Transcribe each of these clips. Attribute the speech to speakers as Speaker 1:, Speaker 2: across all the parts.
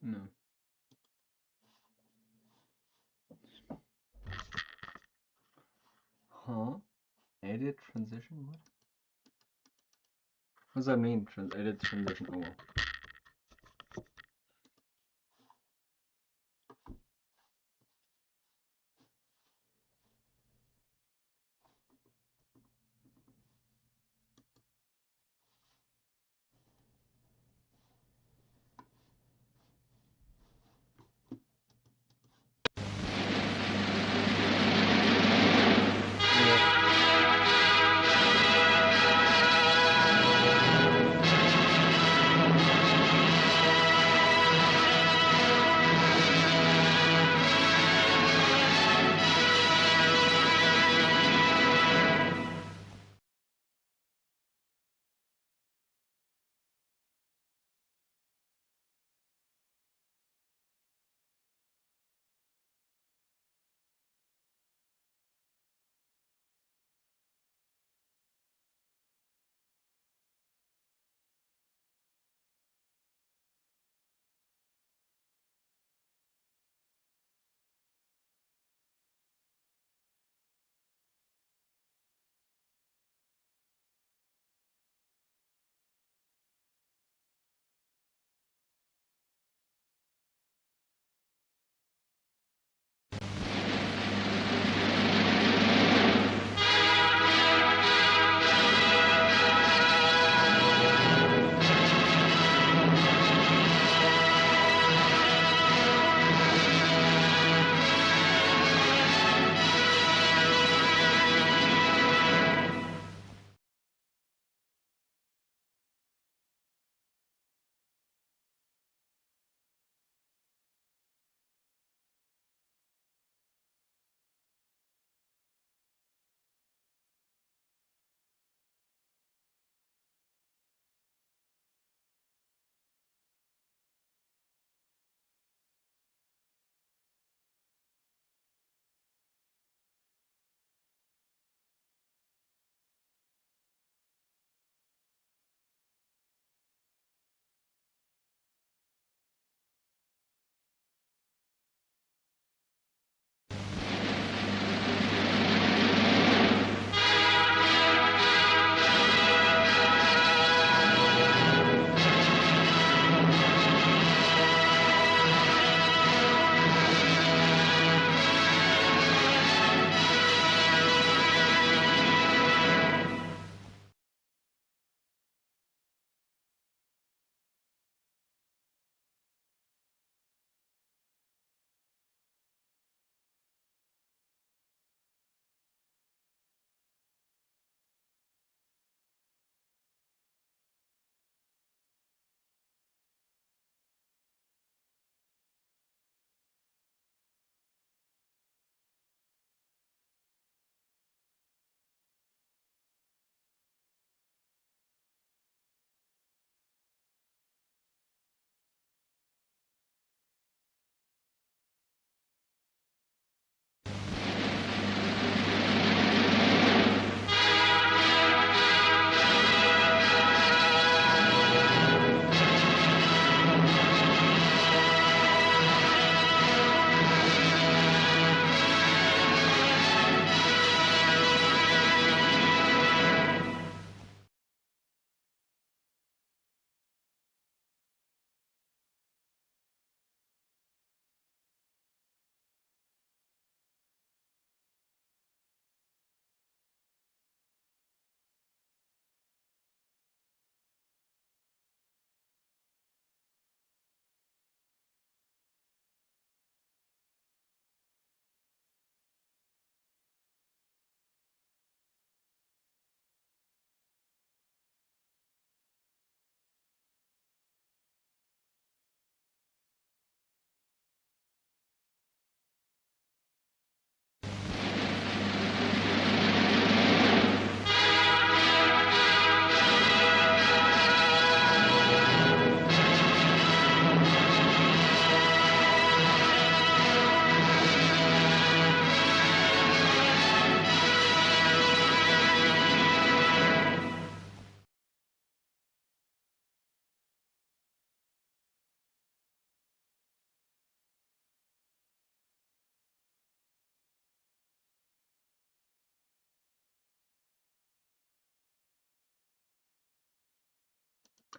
Speaker 1: No. Huh? Edit transition? What? What does that mean? Edit transition? Oh well.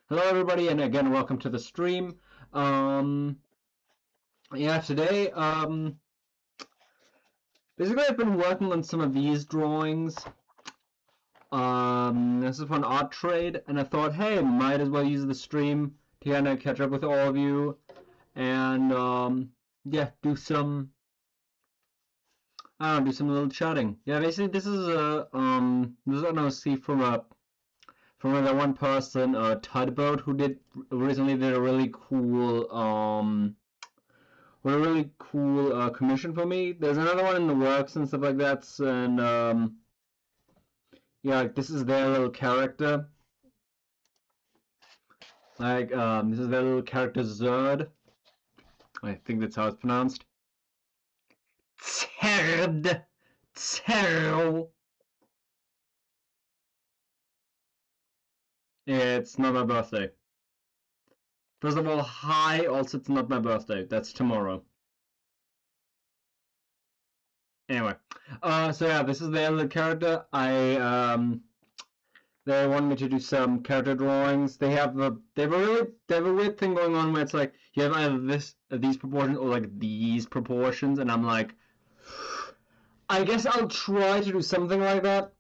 Speaker 1: Hello everybody, and again, welcome to the stream. Um, yeah, today, basically I've been working on some of these drawings. This is for an art trade, and I thought, hey, might as well use the stream to kind of catch up with all of you, and, yeah, do some, I don't know, do some little chatting. Yeah, basically this is this is an OC from that one person, Tugboat, who recently did a really cool, commission for me. There's another one in the works and stuff like that, and yeah, like this is their little character. Like this is their little character Zerd. I think that's how it's pronounced. Zerd, Zerd. It's not my birthday. First of all, hi. Also, it's not my birthday. That's tomorrow. Anyway, so yeah, this is their little character. They want me to do some character drawings. They have a weird thing going on where it's like you have either these proportions or like these proportions, and I'm like, I guess I'll try to do something like that.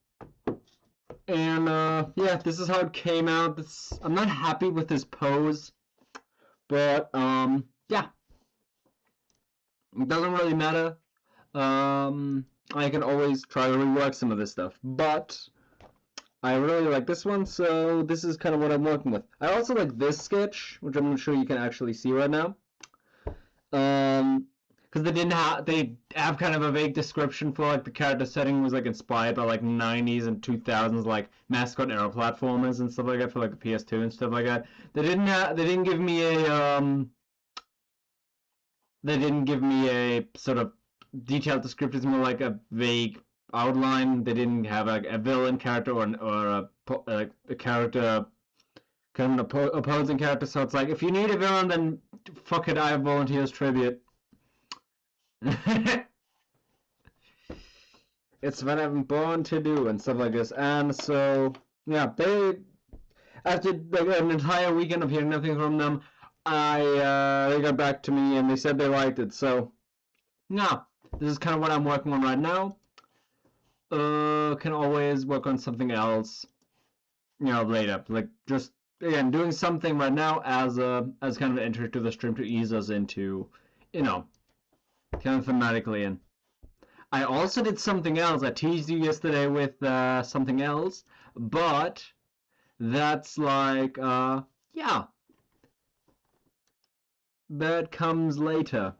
Speaker 1: And yeah, this is how it came out. I'm not happy with this pose, but yeah, it doesn't really matter. I can always try to rework some of this stuff, but I really like this one, so this is kind of what I'm working with. I also like this sketch, which I'm not sure you can actually see right now. Because they have kind of a vague description for like the character setting was like inspired by like 90s and 2000s like mascot era platformers and stuff like that for like the PS2 and stuff like that. They didn't give me a sort of detailed description. It's more like a vague outline. They didn't have like a villain character or a character kind of opposing character. So it's like if you need a villain, then fuck it, I have volunteers tribute. It's what I'm born to do and stuff like this. And so yeah, they after like an entire weekend of hearing nothing from them, they got back to me and they said they liked it. So yeah, this is kind of what I'm working on right now. Can always work on something else, later. Like just again doing something right now as kind of an entry to the stream to ease us into, kind of thematically in. I also did something else. I teased you yesterday with something else, but that's like yeah, that comes later.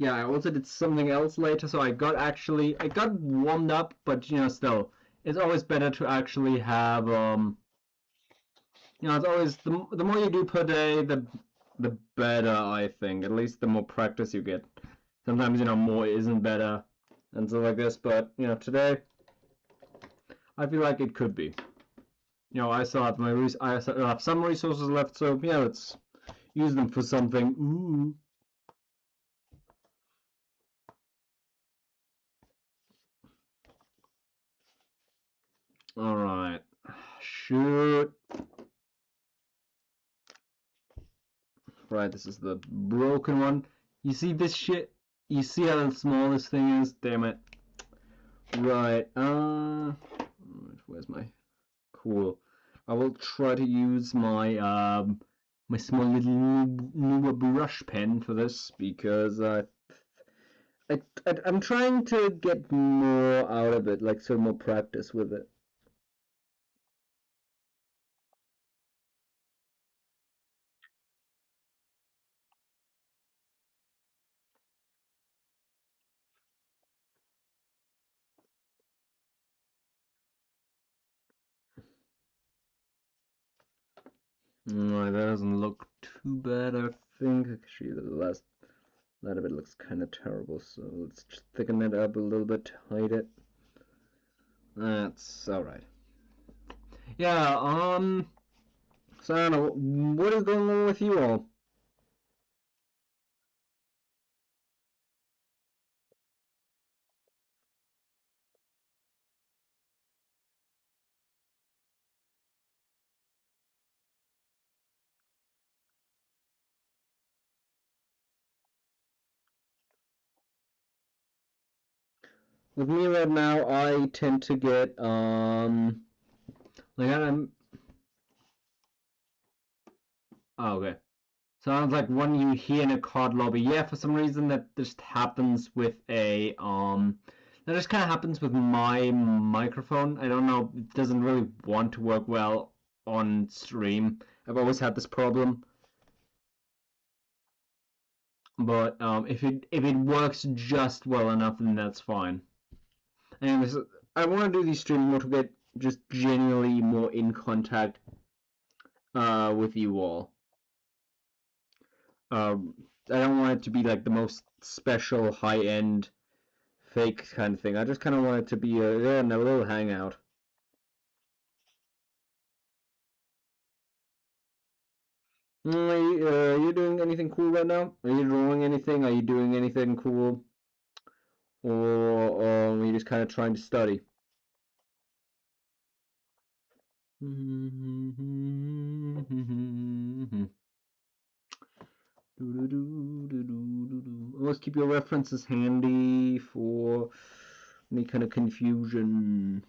Speaker 1: Yeah, I also did something else later, so I got warmed up, but still, it's always better to actually have it's always the more you do per day, the better, I think. At least the more practice you get. Sometimes more isn't better and stuff like this, but today I feel like it could be. I still have I still have some resources left, so yeah, let's use them for something. Ooh. All right. Shoot. Right, this is the broken one. You see this shit? You see how small this thing is? Damn it. Right, where's my... Cool. I will try to use my, my small little newer brush pen for this, because, I'm trying to get more out of it, like, sort of more practice with it. That doesn't look too bad, I think. Actually, the last of it looks kind of terrible, so let's just thicken it up a little bit to hide it. That's alright. Yeah, so I don't know, what is going on with you all? With me right now, I tend to get, like, I'm, oh, okay. Sounds like when you hear in a COD lobby. Yeah, for some reason that just happens with that just kind of happens with my microphone. I don't know, it doesn't really want to work well on stream. I've always had this problem. But if it works just well enough, then that's fine. Anyways, I want to do these streams more to get just genuinely more in contact with you all. I don't want it to be like the most special, high-end, fake kind of thing. I just kind of want it to be a little hangout. Are you doing anything cool right now? Are you drawing anything? Are you doing anything cool? Or are you just kind of trying to study? Always keep your references handy for any kind of confusion.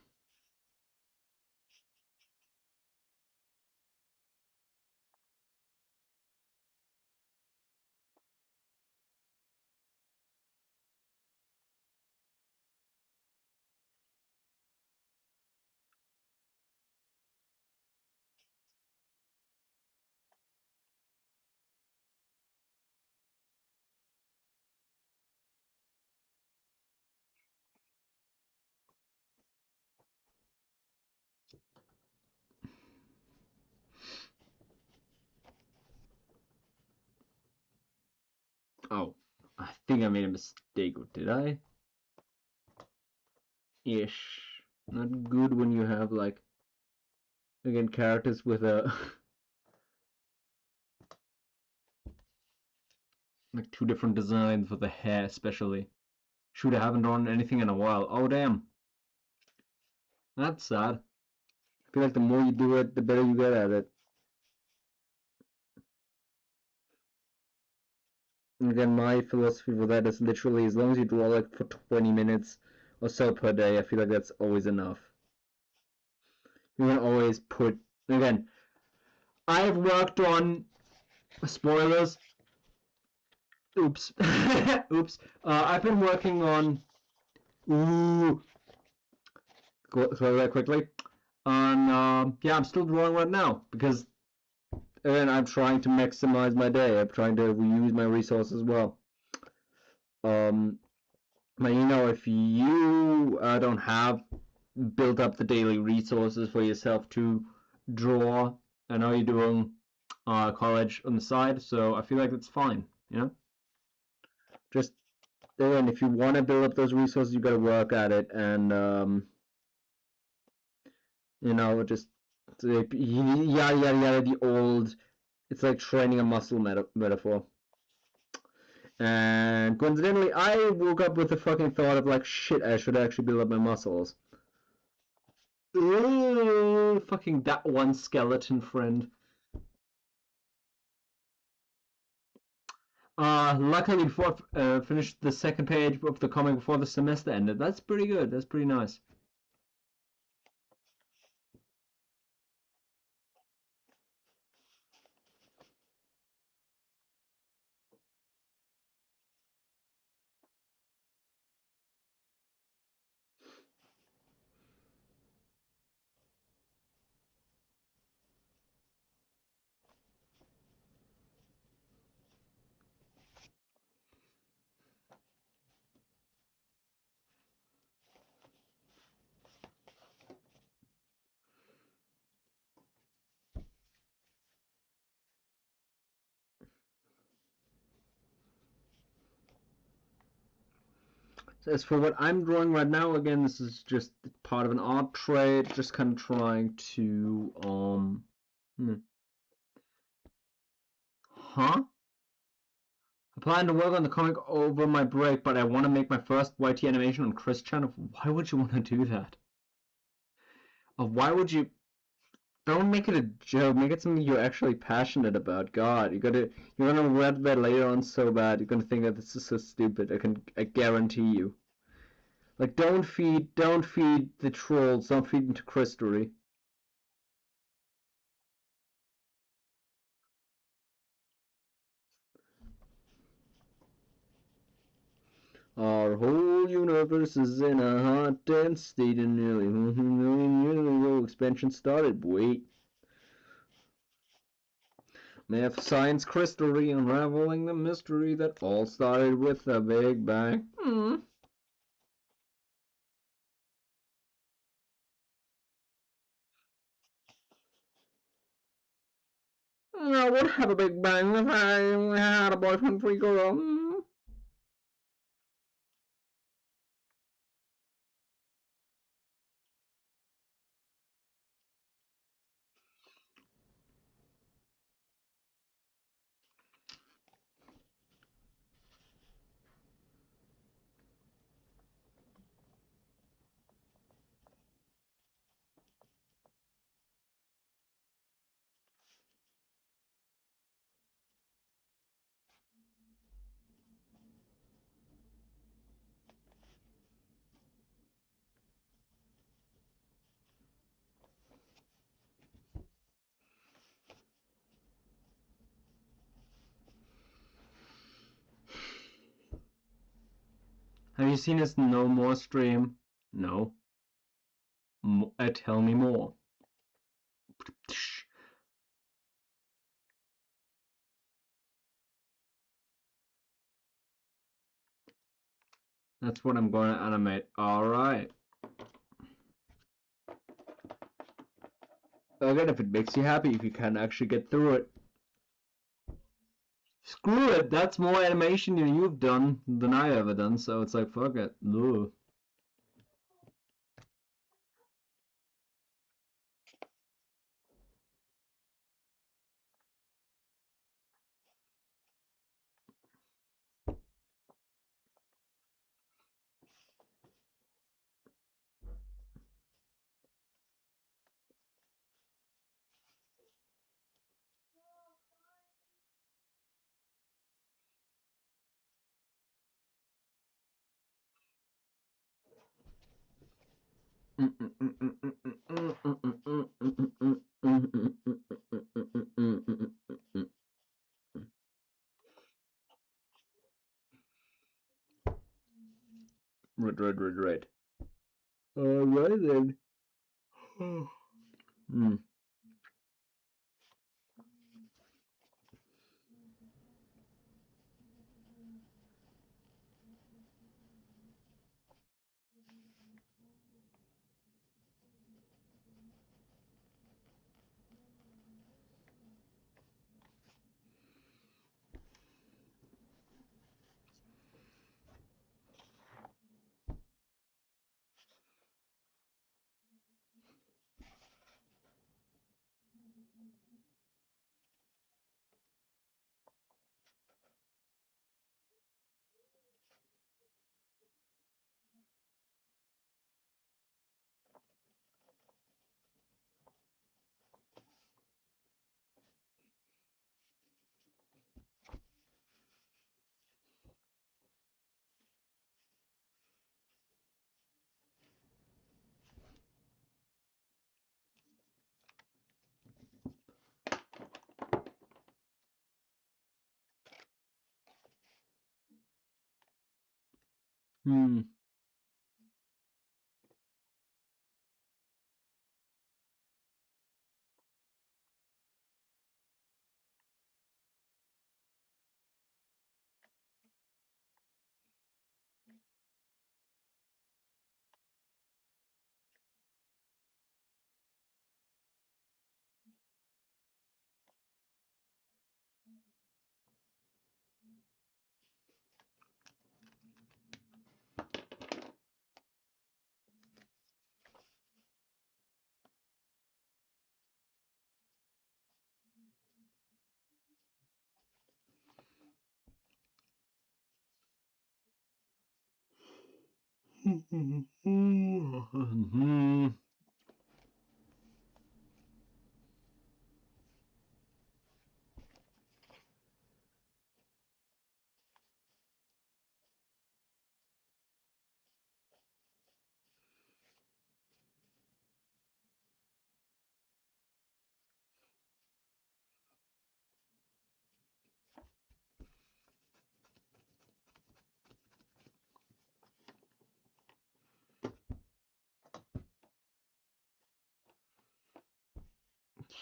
Speaker 1: Oh, I think I made a mistake. Did I? Ish. Not good when you have like again characters with a like two different designs for the hair, especially. Shoot, I haven't drawn anything in a while. Oh damn, that's sad. I feel like the more you do it, the better you get at it. And again, my philosophy for that is literally as long as you draw like for 20 minutes or so per day, I feel like that's always enough. You can always put again. I've worked on spoilers. Oops, oops. I've been working on. Ooh, go that quickly. On yeah, I'm still drawing right now because again, I'm trying to maximize my day. I'm trying to reuse my resources well. Um, but if you don't have built up the daily resources for yourself to draw, I know you're doing college on the side, so I feel like it's fine. Just then, if you want to build up those resources, you got to work at it, and just yada yada yada. The old, it's like training a muscle metaphor. And coincidentally, I woke up with the fucking thought of like, shit, I should actually build up my muscles. Ooh, fucking that one skeleton friend. Luckily, before I finished the second page of the comic before the semester ended. That's pretty good. That's pretty nice. So as for what I'm drawing right now, again, this is just part of an art trade, just kind of trying to, Huh? I plan to work on the comic over my break, but I want to make my first YT animation on Chris channel. Why would you want to do that? Why would you? Don't make it a joke. Make it something you're actually passionate about. God, you're gonna read that later on so bad. You're gonna think that this is so stupid. I guarantee you. Like, don't feed the trolls. Don't feed into Chris story. Our whole universe is in a hot, dense state, and nearly 1 million years ago expansion started. Wait. Math, science, crystalry, unraveling the mystery that all started with the Big Bang. I would have a Big Bang if I had a boyfriend free girl. Have you seen his No More stream? No. Tell me more. That's what I'm going to animate. Alright. Again, if it makes you happy, if you can actually get through it. Screw it, that's more animation than you've done than I've ever done, so it's like, fuck it. Ugh. Right. Alright then.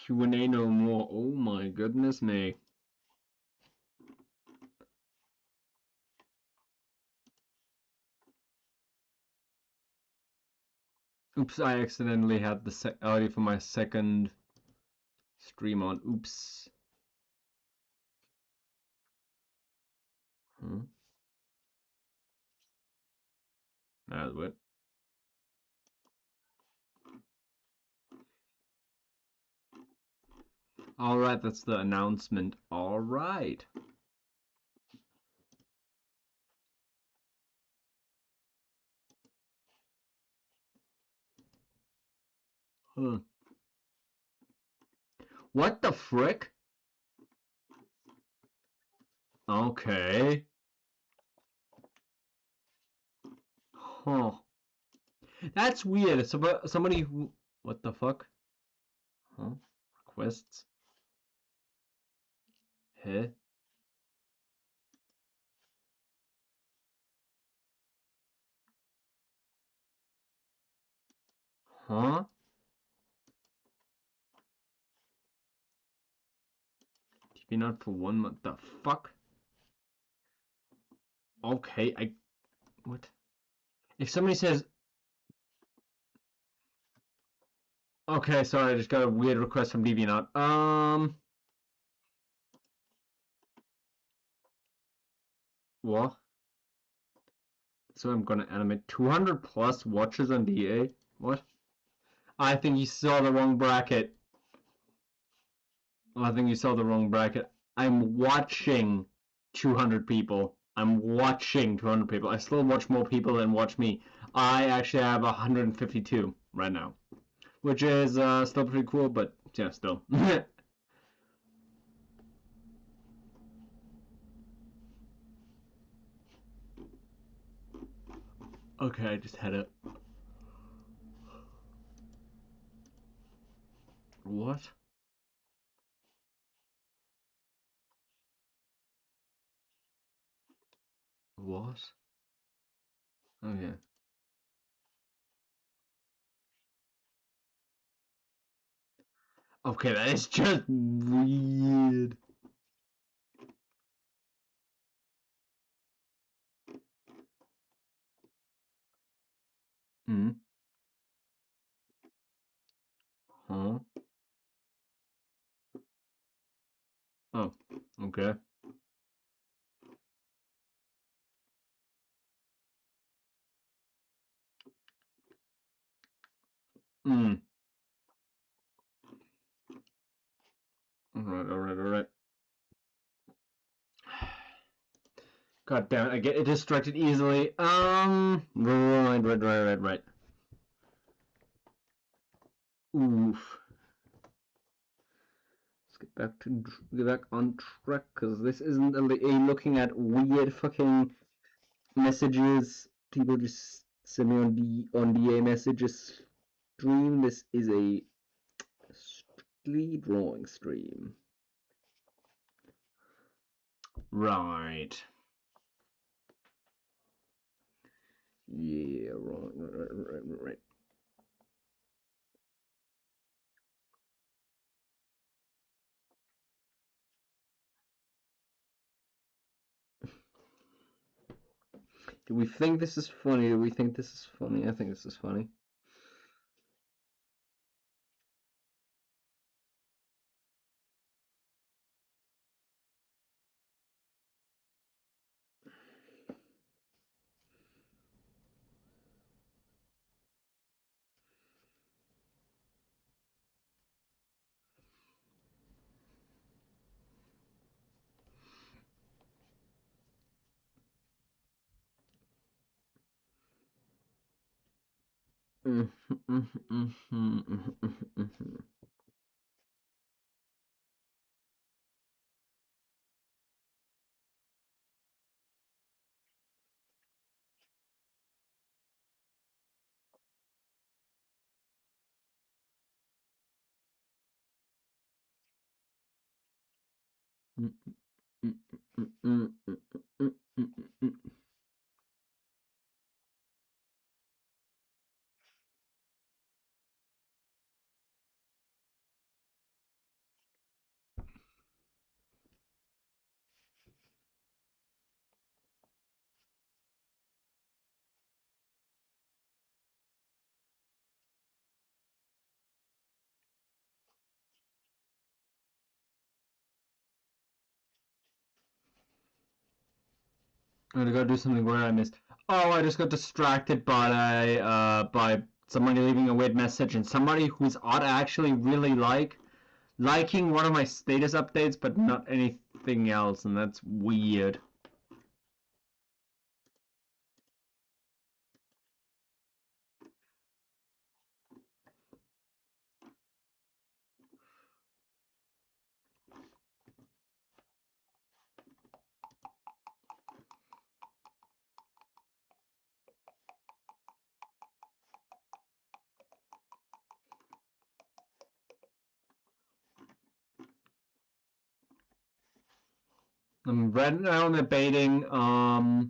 Speaker 1: Q&A no more. Oh my goodness me. Oops, I accidentally had the audio for my second stream on. Oops. Huh? That's weird. Alright, that's the announcement. Alright. Huh. What the frick? Okay. Huh. That's weird. Somebody who... What the fuck? Huh? Requests? Huh? Huh? TP not for 1 month. The fuck? Okay, What? If somebody says... Okay, sorry, I just got a weird request from DeviantArt. What? So I'm gonna animate 200 plus watches on DA? What? I think you saw the wrong bracket. I think you saw the wrong bracket. I'm watching 200 people. I'm watching 200 people. I still watch more people than watch me. I actually have 152 right now, which is still pretty cool, but yeah, still. Okay, I just had it. What? What? Oh yeah. Okay, that is just weird. Hmm. Huh? Oh, okay. Hmm. Alright. God damn it, I get distracted easily. Right. Oof. Let's get back on track, because this isn't a looking at weird fucking messages. People just send me on DA messages stream. This is a strictly drawing stream. Right. Yeah, right. Do we think this is funny? Do we think this is funny? I think this is funny. I'm gonna go do something where I missed. Oh, I just got distracted by somebody leaving a weird message and somebody who's ought to actually really liking one of my status updates, but not anything else, and that's weird. I'm right now debating. Although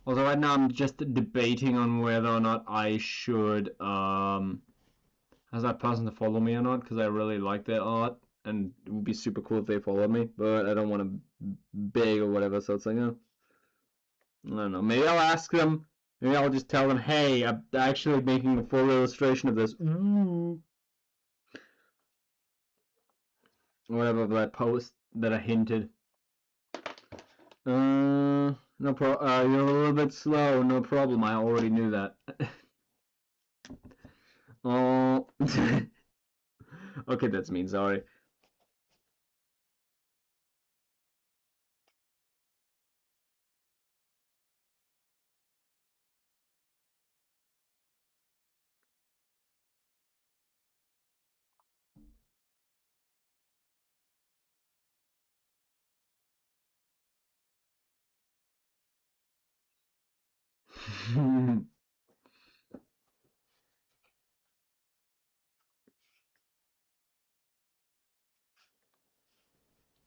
Speaker 1: right now I'm just debating on whether or not I should has that person to follow me or not, because I really like their art and it would be super cool if they followed me, but I don't want to beg or whatever. So it's like, I don't know. Maybe I'll ask them. Maybe I'll just tell them, hey, I'm actually making a full illustration of this. Ooh. Whatever that post that I hinted. No you're a little bit slow. No problem. I already knew that. Oh. Okay, that's mean. Sorry.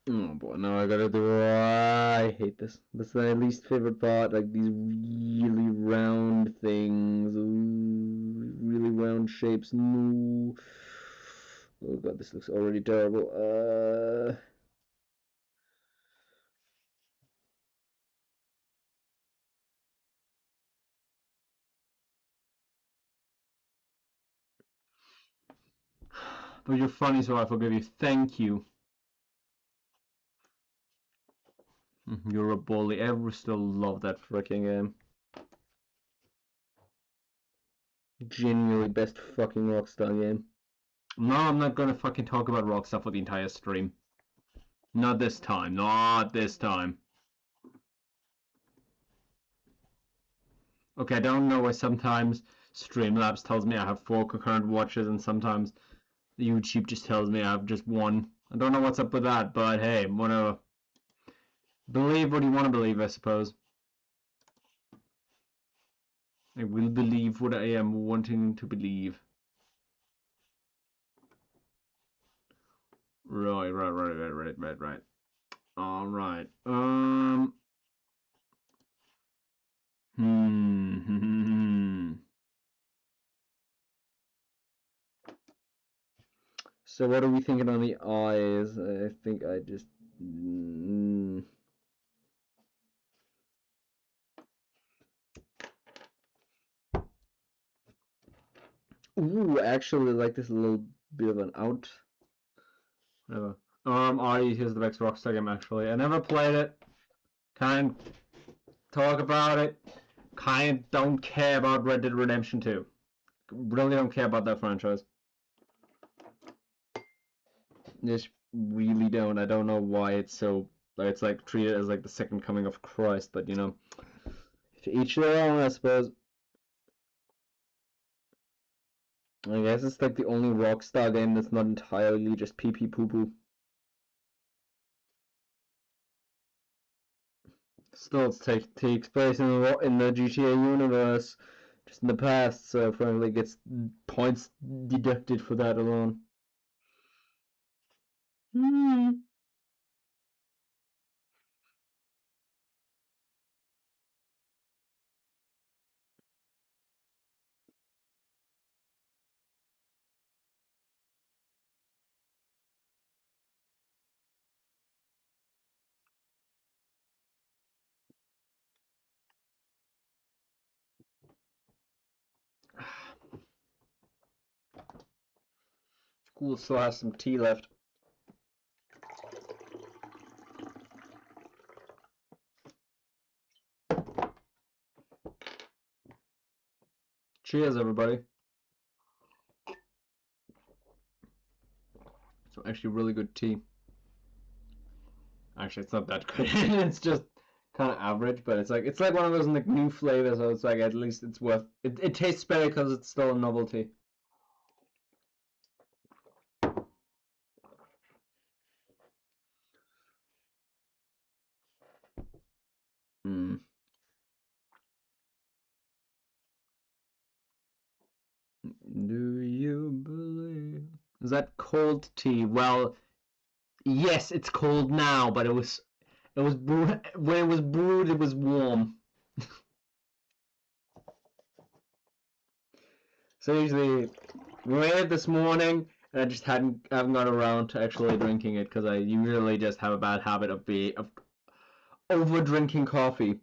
Speaker 1: Oh boy, now I gotta do. I hate this. That's my least favorite part. Like these really round things. Ooh, really round shapes. No. Oh god, this looks already terrible. But you're funny, so I forgive you. Thank you. You're a bully. Ever still love that freaking game. Genuinely best fucking Rockstar game. No, I'm not gonna fucking talk about Rockstar for the entire stream. Not this time. Not this time. Okay, I don't know why sometimes Streamlabs tells me I have 4 concurrent watches and sometimes YouTube just tells me I have just 1. I don't know what's up with that, but hey, whatever. Believe what you want to believe, I suppose. I will believe what I am wanting to believe. Right. Alright. So what are we thinking on the eyes? I think I just... Ooh, actually like this little bit of an out. Whatever. here's the next Rockstar game actually. I never played it. Can't talk about it. Kind don't care about Red Dead Redemption 2. Really don't care about that franchise. Just really don't. I don't know why it's so it's like treated as like the second coming of Christ, but you know, to each their own, I suppose. I guess it's like the only Rockstar game that's not entirely just pee pee poo poo. Still, it takes place in the GTA universe, just in the past, so apparently gets points deducted for that alone. Hmm. School still has some tea left. Cheers, everybody. So actually really good tea. Actually, it's not that good. It's just kind of average, but it's like one of those like new flavors. So it's like at least it's worth. It tastes better because it's still a novelty. Hmm. Do you believe? Is that cold tea? Well, yes, it's cold now, but it was brewed when it was brewed. It was warm. So usually we made it this morning, and I just haven't got around to actually drinking it because I usually just have a bad habit of over drinking coffee.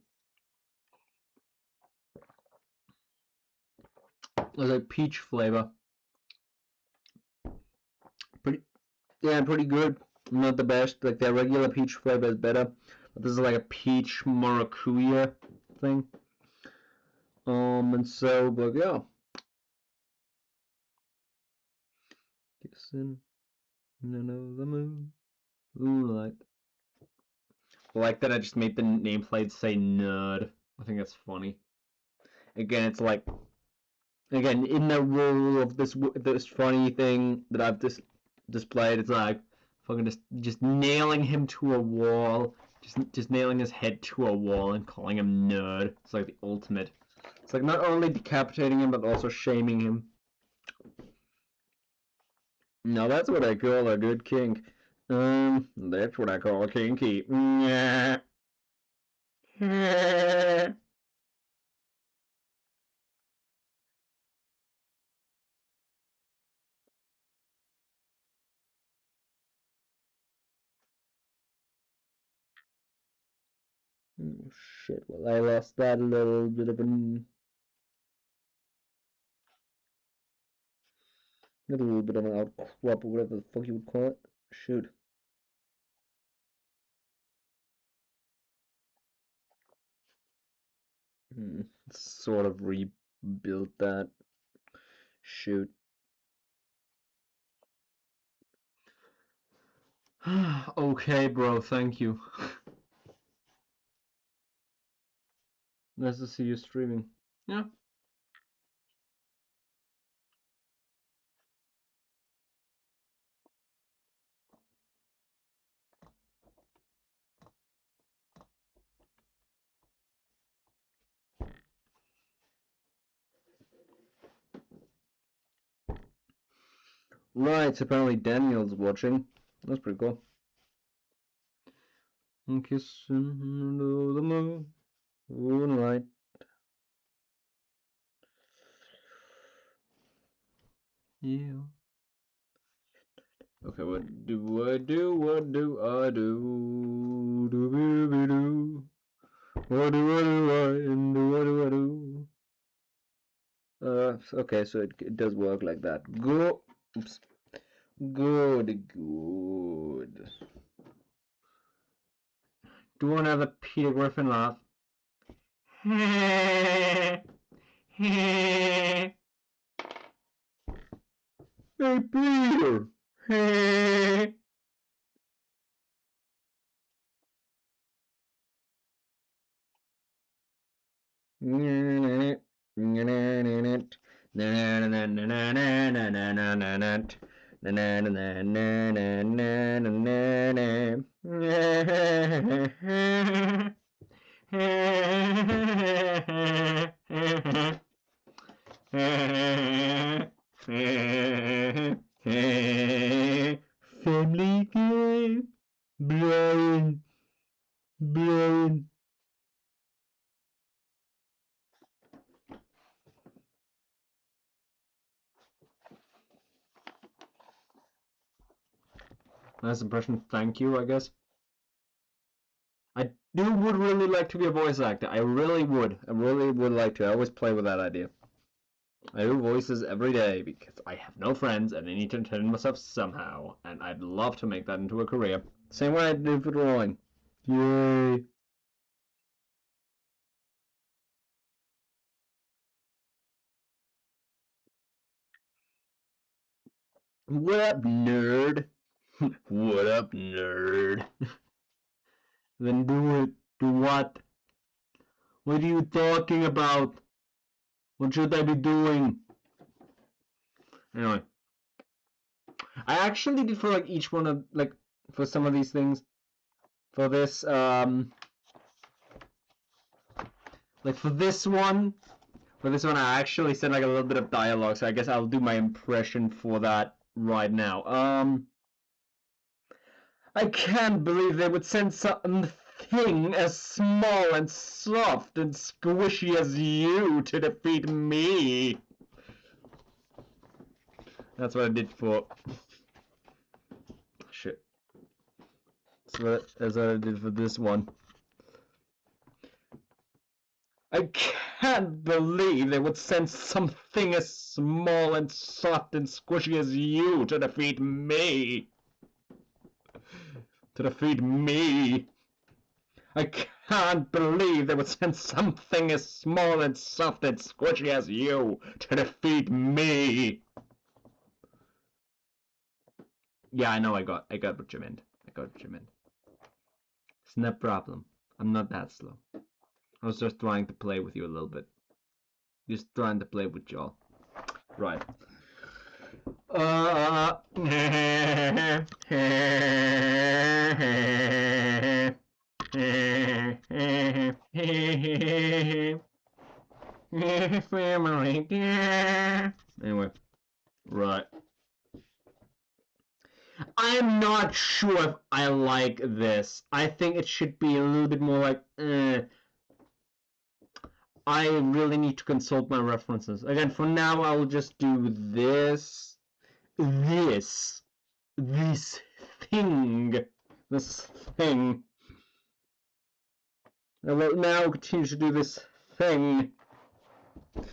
Speaker 1: It was like peach flavor. Pretty Yeah, pretty good. Not the best. Like their regular peach flavor is better, but this is like a peach maracuya thing. And so, but yeah, kissing none of the moon, moonlight. I like that I just made the nameplate say nerd. I think that's funny. Again, it's like again in the role of this funny thing that I've displayed. It's like fucking just nailing him to a wall, just nailing his head to a wall and calling him nerd. It's like the ultimate. It's like not only decapitating him but also shaming him. Now that's what I call a good kink. That's what I call a kinky. Oh, shit, well I lost that little bit of an outcrop or whatever the fuck you would call it. Shoot. Sort of rebuilt that. Shoot. Okay, bro, thank you. Nice to see you streaming. Yeah. Right, apparently Daniel's watching. That's pretty cool. I'm kissing under the moonlight. Yeah. Okay, what do I do? What do I do? Do be do. What do I do? What do I do? Okay, so it does work like that. Go. Oops. Good, good. Do another Peter Griffin laugh. Hey, Peter. Family game. Drawin. Drawin. Nice impression. Thank you, I guess. I would really like to be a voice actor. I really would. I really would like to. I always play with that idea. I do voices every day because I have no friends and I need to entertain myself somehow. And I'd love to make that into a career. Same way I do for drawing. Yay. What up, nerd? What up, nerd? Then do it. Do what? What are you talking about? What should I be doing? Anyway. I actually did for like each one of like for some of these things. For this like for this one I actually said like a little bit of dialogue, so I guess I'll do my impression for that right now. I can't believe they would send something as small and soft and squishy as you to defeat me. That's what I did for... Shit. That's what I did for this one. I can't believe they would send something as small and soft and squishy as you to defeat me. To defeat me. I can't believe they would send something as small and soft and squishy as you to defeat me. Yeah, I know I got what you meant. I got what you meant. It's no problem. I'm not that slow. I was just trying to play with you a little bit. Just trying to play with y'all. Right. Anyway. Right. I'm not sure if I like this. I think it should be a little bit more like, I really need to consult my references. Again, for now, I will just do this thing. I will now continue to do this thing. I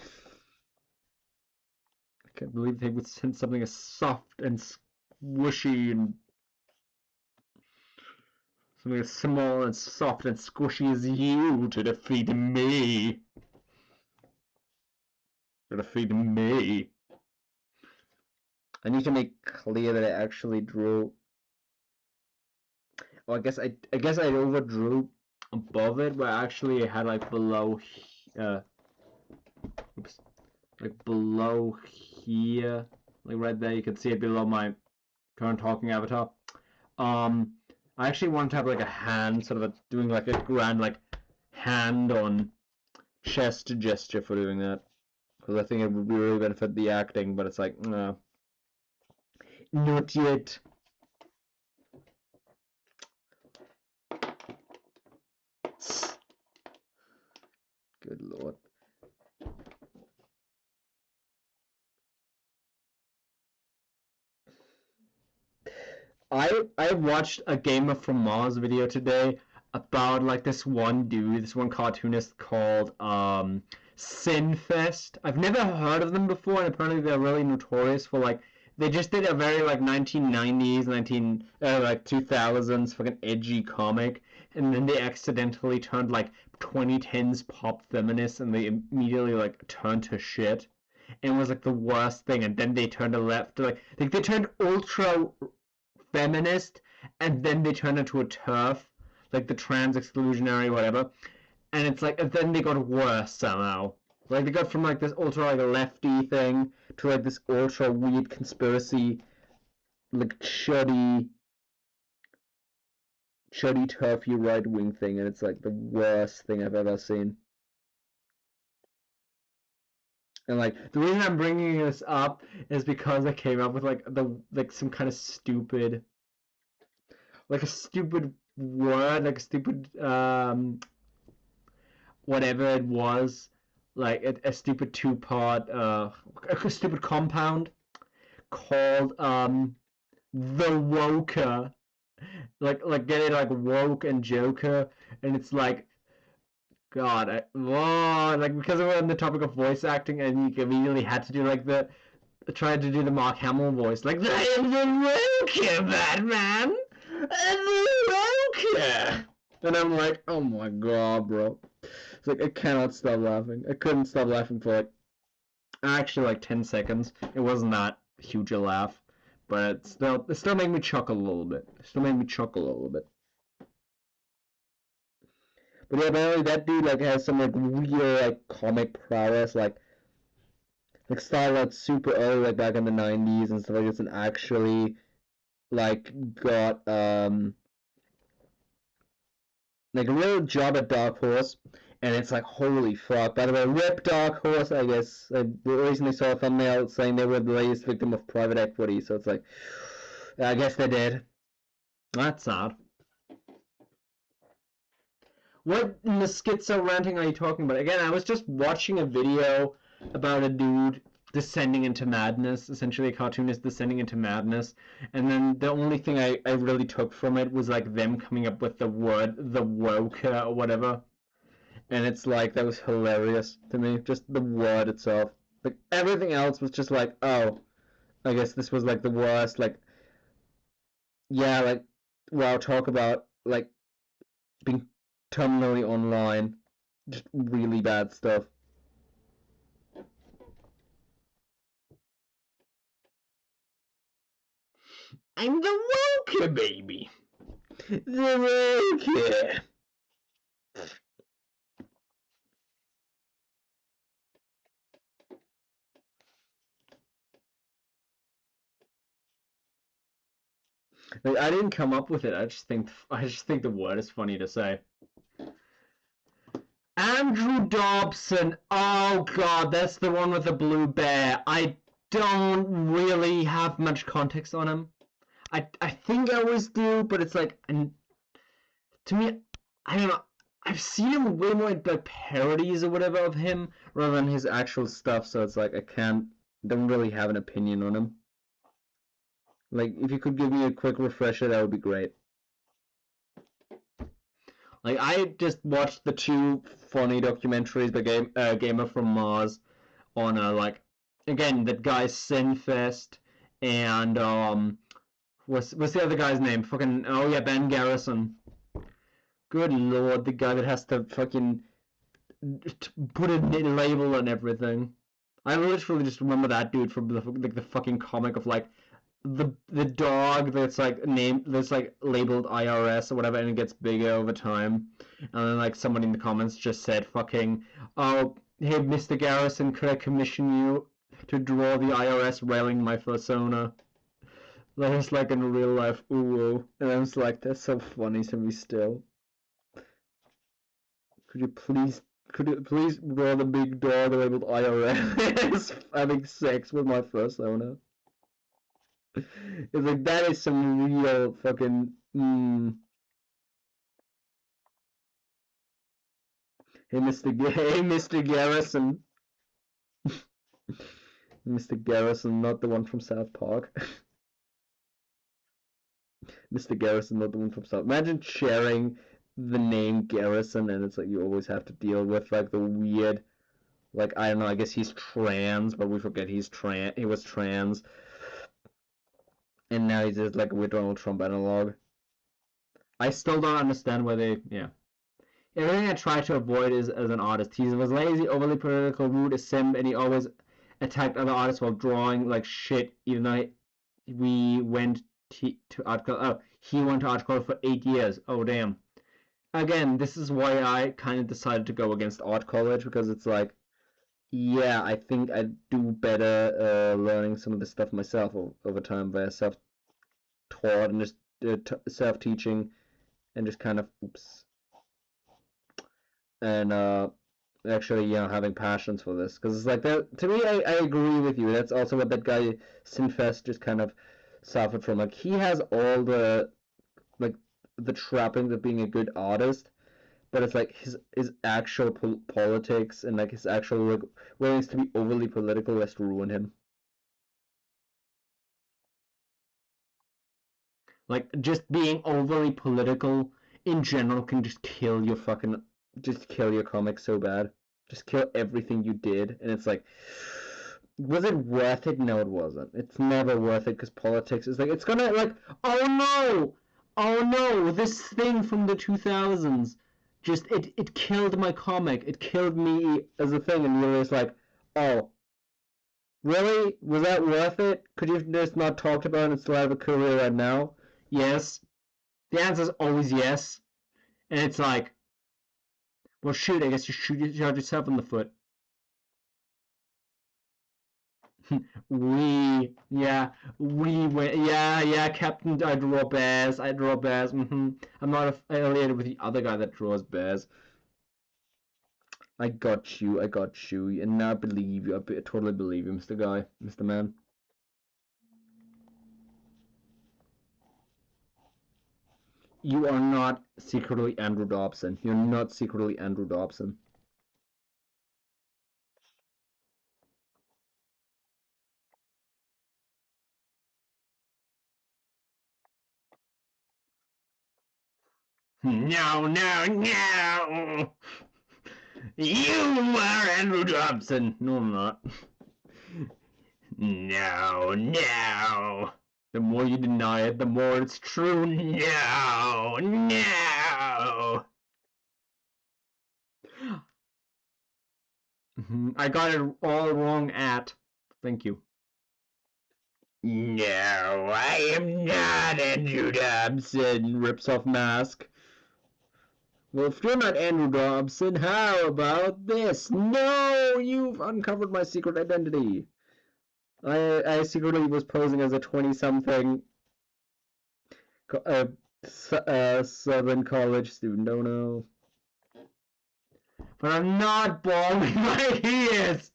Speaker 1: can't believe they would send something as soft and squishy and something as small and soft and squishy as you to defeat me. To defeat me. I need to make clear that I actually drew. Oh, I guess I overdrew above it, but actually I had like below. Oops. Like below here, like right there, you can see it below my current talking avatar. I actually want to have like a hand, sort of doing like a grand like hand on chest gesture for doing that, because I think it would really benefit the acting. But it's like, no, not yet. Good lord. I watched a Gamer from Mars video today about like this one dude, this one cartoonist called Sinfest. I've never heard of them before, and apparently they're really notorious for like they just did a very like 1990s, like 2000s fucking edgy comic, and then they accidentally turned like 2010s pop feminists, and they immediately like turned to shit. And it was like the worst thing, and then they turned to left, like they turned ultra feminist, and then they turned into a TERF, like the trans exclusionary whatever, and it's like, and then they got worse somehow. Like, they got from, like, this ultra, like, lefty thing to, like, this ultra weird conspiracy, like, chuddy, turfy right-wing thing, and it's, like, the worst thing I've ever seen. And, like, the reason I'm bringing this up is because I came up with, like, some kind of stupid, like, a stupid word, like, a stupid, whatever it was, like, a stupid two-part, a stupid compound called, the Woker. Like, get it, like, woke and Joker, and it's like, God, whoa, like, because we're on the topic of voice acting, and you immediately had to do, like, tried to do the Mark Hamill voice, like, I am the Woker, Batman! I'm the Woker! And I'm like, oh my God, bro. It's like, I cannot stop laughing. I couldn't stop laughing for, like, actually, like, 10 seconds. It wasn't that huge a laugh, but it still made me chuckle a little bit. But yeah, apparently that dude, like, has some, like, weird, like, comic prowess, like, started out super early, like, back in the 90s and stuff like this, and actually, like, got, like, a real job at Dark Horse, and it's like, holy fuck. By the way, rip Dark Horse, I guess. I recently saw a thumbnail saying they were the latest victim of private equity, so it's like, I guess they did. That's sad. What in the schizo ranting are you talking about? Again, I was just watching a video about a dude descending into madness, essentially a cartoonist descending into madness, and then the only thing I really took from it was like them coming up with the word, the woker or whatever, and it's like, that was hilarious to me, just the word itself. Like, everything else was just like, oh, I guess this was like the worst, like, yeah, like, wow, talk about, like, being terminally online, just really bad stuff. I'm the Woker, baby! The Woker! Like, I didn't come up with it, I just think the word is funny to say. Andrew Dobson, oh god, that's the one with the blue bear. I don't really have much context on him. I think I always do, but it's like, to me, I don't know. I've seen him way more in like parodies or whatever of him rather than his actual stuff, so it's like don't really have an opinion on him. Like, if you could give me a quick refresher, that would be great. Like, I just watched the two funny documentaries by Gamer from Mars on, like, again, that guy Sinfest and, what's the other guy's name? Fucking, oh yeah, Ben Garrison. Good lord, the guy that has to fucking put a label on everything. I literally just remember that dude from the fucking comic of, like, the dog that's like labeled IRS or whatever, and it gets bigger over time, and then like somebody in the comments just said fucking, oh hey Mr. Garrison, could I commission you to draw the IRS railing my persona? That was like in real life, ooh, and I was like, that's so funny to me still. Could you please draw the big dog labeled IRS having sex with my persona? It's like, that is some real fucking, Hey, Mr. Garrison. Mr. Garrison, not the one from South Park. Mr. Garrison, not the one from South. Imagine sharing the name Garrison, and it's like you always have to deal with like the weird, like, I don't know, I guess he's trans, but we forget he was trans. And now he's just like a weird Donald Trump analog. I still don't understand why they, yeah. Everything I try to avoid is as an artist. He was lazy, overly political, rude, a simp, and he always attacked other artists while drawing like shit, even though we went to art college. Oh, he went to art college for 8 years. Oh, damn. Again, this is why I kind of decided to go against art college, because it's like, yeah, I think I'd do better learning some of this stuff myself over time via self-taught and just self-teaching and just kind of and actually, having passions for this because it's like that. To me, I agree with you. That's also what that guy Sinfest just kind of suffered from. Like he has all the like the trappings of being a good artist, but it's like his actual politics and like his actual like willingness to be overly political has to ruin him. Like just being overly political in general can just kill your comic so bad. Just kill everything you did, and it's like, was it worth it? No, it wasn't. It's never worth it because politics is like it's gonna like, oh no, this thing from the 2000s, just it killed my comic. It killed me as a thing, and you're just like, oh, really? Was that worth it? Could you have just not talked about it and still have a career right now? Yes. The answer is always yes. And it's like, well, shoot, I guess you shot yourself in the foot. Yeah, Captain, I draw bears. I'm not affiliated with the other guy that draws bears. I got you, and now I believe you. I totally believe you, Mr. Guy, Mr. Man. You are not secretly Andrew Dobson. You're not secretly Andrew Dobson. No, no, no! You are Andrew Dobson! No, I'm not. No, no! The more you deny it, the more it's true. No, no! I got it all wrong at. Thank you. No, I am not Andrew Dobson, rips off mask. Well, if you're not Andrew Dobson, how about this? No, you've uncovered my secret identity. I secretly was posing as a 20-something Southern college student. Oh no. But I'm not balding my ears.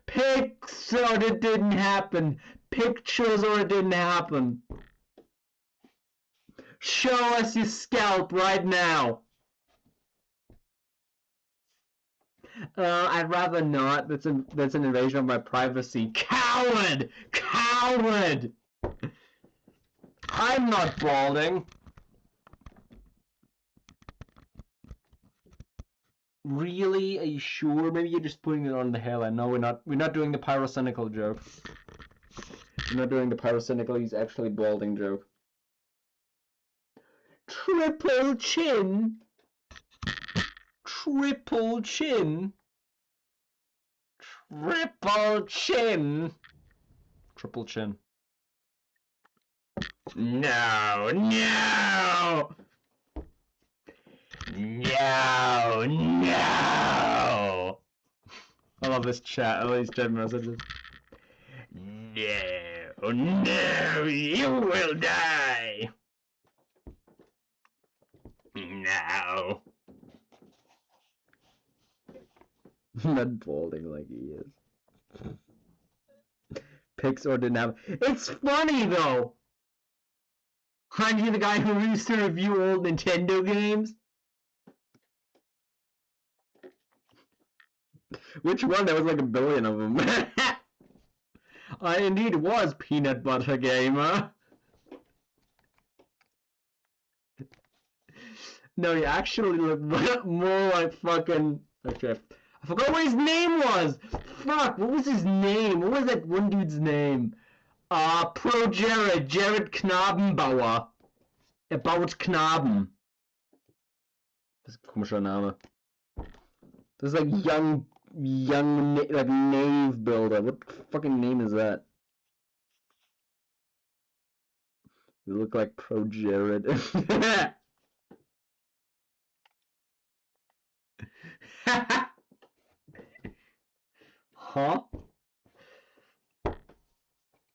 Speaker 1: Pics or it didn't happen. Pictures or it didn't happen. Show us your scalp right now. I'd rather not. That's an invasion of my privacy. Coward! Coward! I'm not balding. Really? Are you sure? Maybe you're just putting it on the hairline. No, we're not doing the pyrocynical joke. We're not doing the pyrocynical, he's actually balding joke. Triple chin. Triple chin. Triple chin. Triple chin. No, no! No, no! I love this chat, I love these chat messages. No, no, you will die! No. Not balding like he is. Pics or didn't have. It's funny though! Aren't you the guy who used to review old Nintendo games? Which one? There was like a billion of them. I indeed was Peanut Butter Gamer. No, he actually looked more like fucking... Okay, I forgot what his name was! Fuck, what was his name? What was that one dude's name? Pro Jared Knabenbauer. About Knaben. Das ist ein komischer Name. Das ist like young, like Nave Builder. What fucking name is that? You look like Pro Jared. Huh?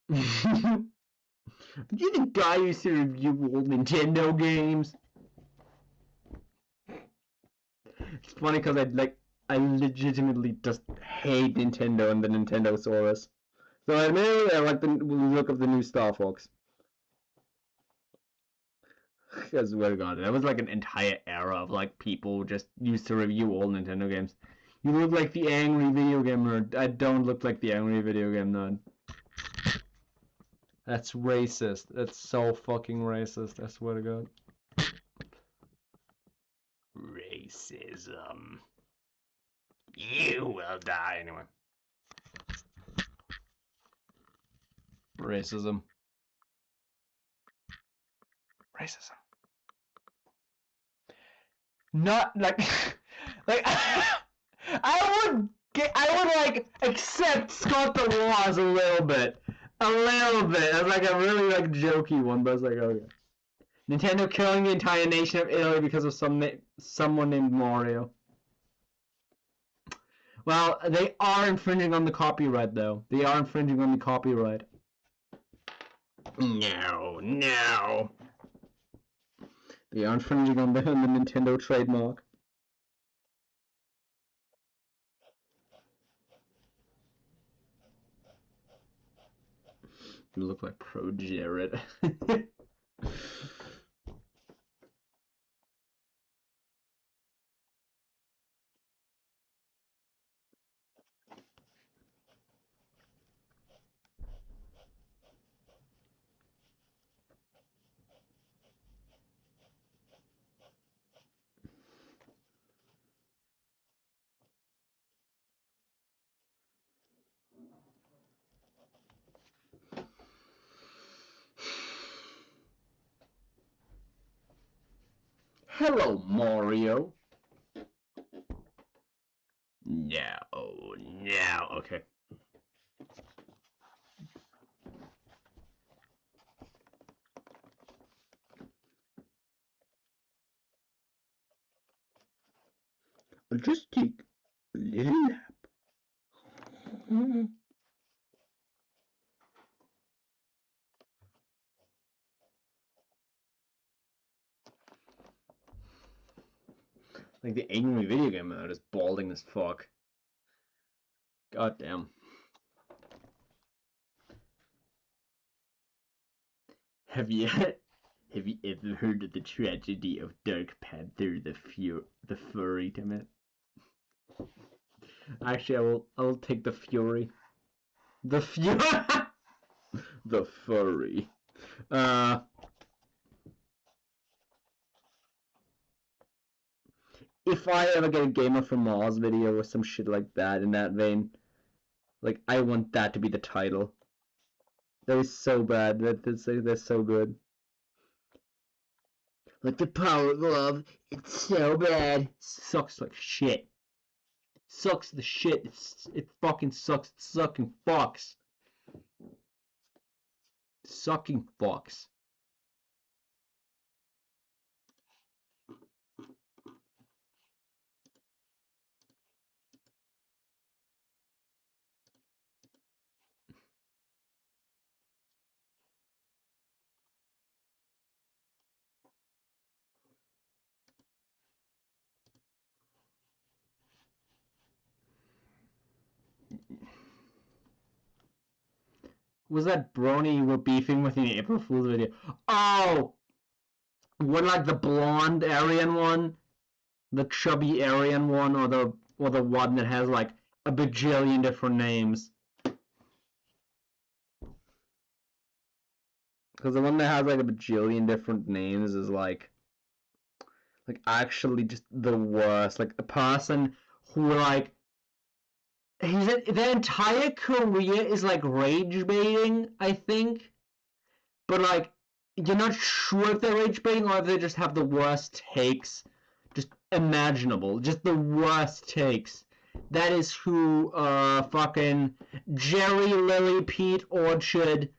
Speaker 1: You're the guy who used to review old Nintendo games. It's funny because I legitimately just hate Nintendo and the Nintendo Saurus. So admittedly, I like the look of the new Star Fox. I swear to God, that was like an entire era of like people just used to review old Nintendo games. You look like the angry video game nerd. I don't look like the angry video game nerd. That's racist. That's so fucking racist. I swear to God. Racism. You will die anyway. Racism. Racism. Not like, like I would like accept Scott the Laws a little bit, as like a really like jokey one, but it's like okay. Nintendo killing the entire nation of Italy because of someone named Mario. Well, they are infringing on the copyright though. They are infringing on the copyright. No, no. They are infringing on the Nintendo trademark. You look like Pro Jared. Hello, Mario. No, no, okay. I'll just take a little nap. Like the angry video game mode is balding as fuck. God damn. Have you ever heard of the tragedy of Dark Panther the furry, damn it? Actually, I will take the Fury. The Fury. The furry. If I ever get a Gamer from Mars video or some shit like that in that vein, like I want that to be the title. That is so bad. That's so good. Like the power of love, it's so bad. Sucks like shit. Sucks the shit. It fucking sucks. It's sucking fucks. Sucking fucks. Was that Brony you were beefing with in the April Fool's video? Oh! What, like the blonde Aryan one? The chubby Aryan one, or the one that has like a bajillion different names? Because the one that has like a bajillion different names is like actually just the worst. Like a person who like their entire career is like rage baiting, I think. But like you're not sure if they're rage baiting or if they just have the worst takes just imaginable. Just the worst takes. That is who fucking Jerry Lily Pete Orchard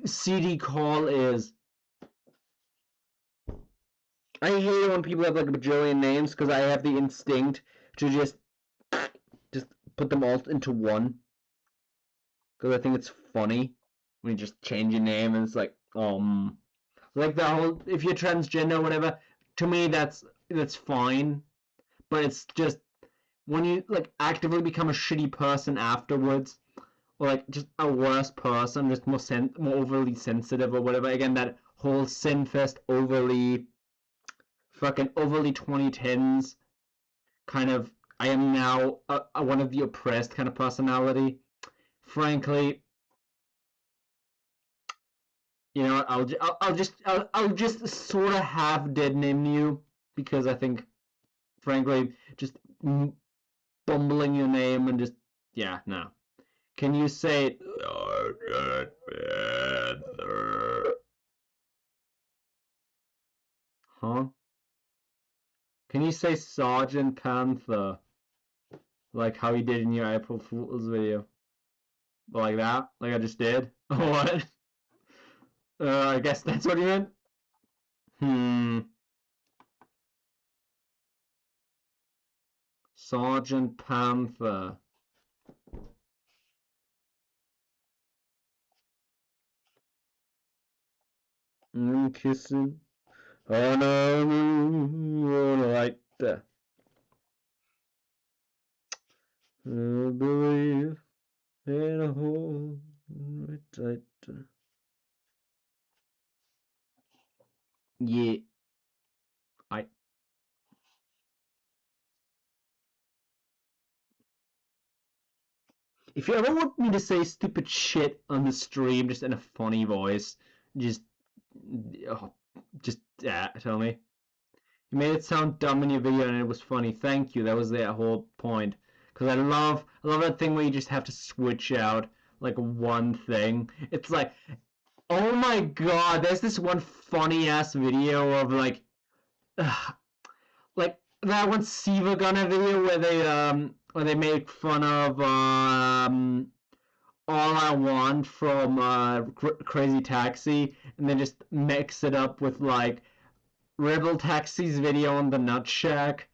Speaker 1: CD Call is. I hate it when people have like a bajillion names because I have the instinct to just put them all into one. Because I think it's funny when you just change your name and it's like, like the whole, if you're transgender or whatever, to me that's fine. But it's just when you like actively become a shitty person afterwards, or like just a worse person, just more overly sensitive or whatever. Again, that whole sinfest overly 2010s kind of I am now one of the oppressed kind of personality. Frankly, you know, I'll just sort of half dead name you because I think, frankly, just bumbling your name and just yeah, no. Can you say Sergeant Panther? Huh? Can you say Sergeant Panther? Like how you did in your April Fool's video? Like that? Like I just did? What? I guess that's what you meant? Sergeant Panther. Kissing on a moonlight. I believe in a hole right tight. Yeah. If you ever want me to say stupid shit on the stream just in a funny voice, just tell me. You made it sound dumb in your video and it was funny. Thank you. That was the whole point. Because I love that thing where you just have to switch out like one thing. It's like, oh my god, there's this one funny ass video of like that one Siva Gunner video where they make fun of All I Want from Crazy Taxi, and then just mix it up with like Rebel Taxi's video on the Nut Shack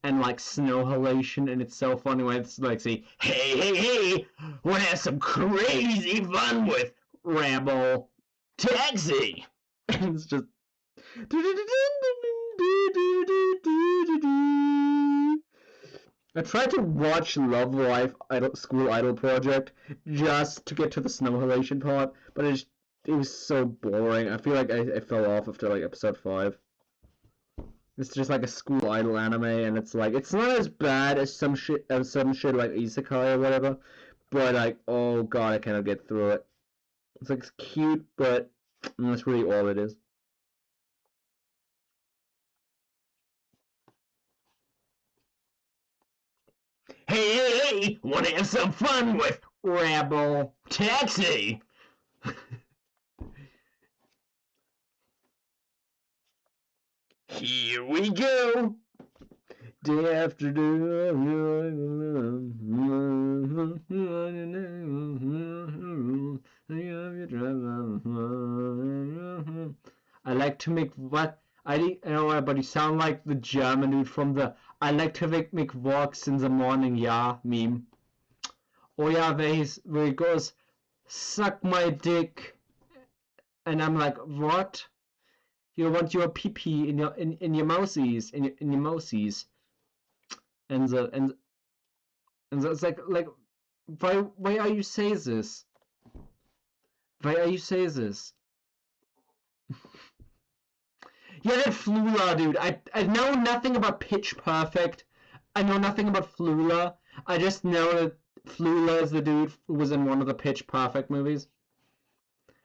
Speaker 1: and like Snow Halation, and it's so funny when it's like, see, hey, wanna have some crazy fun with Rebel Taxi? And it's just I tried to watch Love Life School Idol Project just to get to the Snow Halation part, but it was so boring. I feel like I fell off after like episode 5. It's just like a school idol anime, and it's like it's not as bad as some shit like Isekai or whatever, but like oh god, I cannot get through it. It's like it's cute, but that's really all it is. Hey, wanna have some fun with Rebel Taxi? Here we go. Day after day. I like to make what? I don't know, but you sound like the German dude from the I like to make walks in the morning, yeah, meme. Oh yeah, where he goes, suck my dick. And I'm like, what? You want your pee pee in your mousies, in your mousies. And it's like why are you say this? Why are you say this? Yeah, that Flula, dude. I know nothing about Pitch Perfect. I know nothing about Flula. I just know that Flula is the dude who was in one of the Pitch Perfect movies.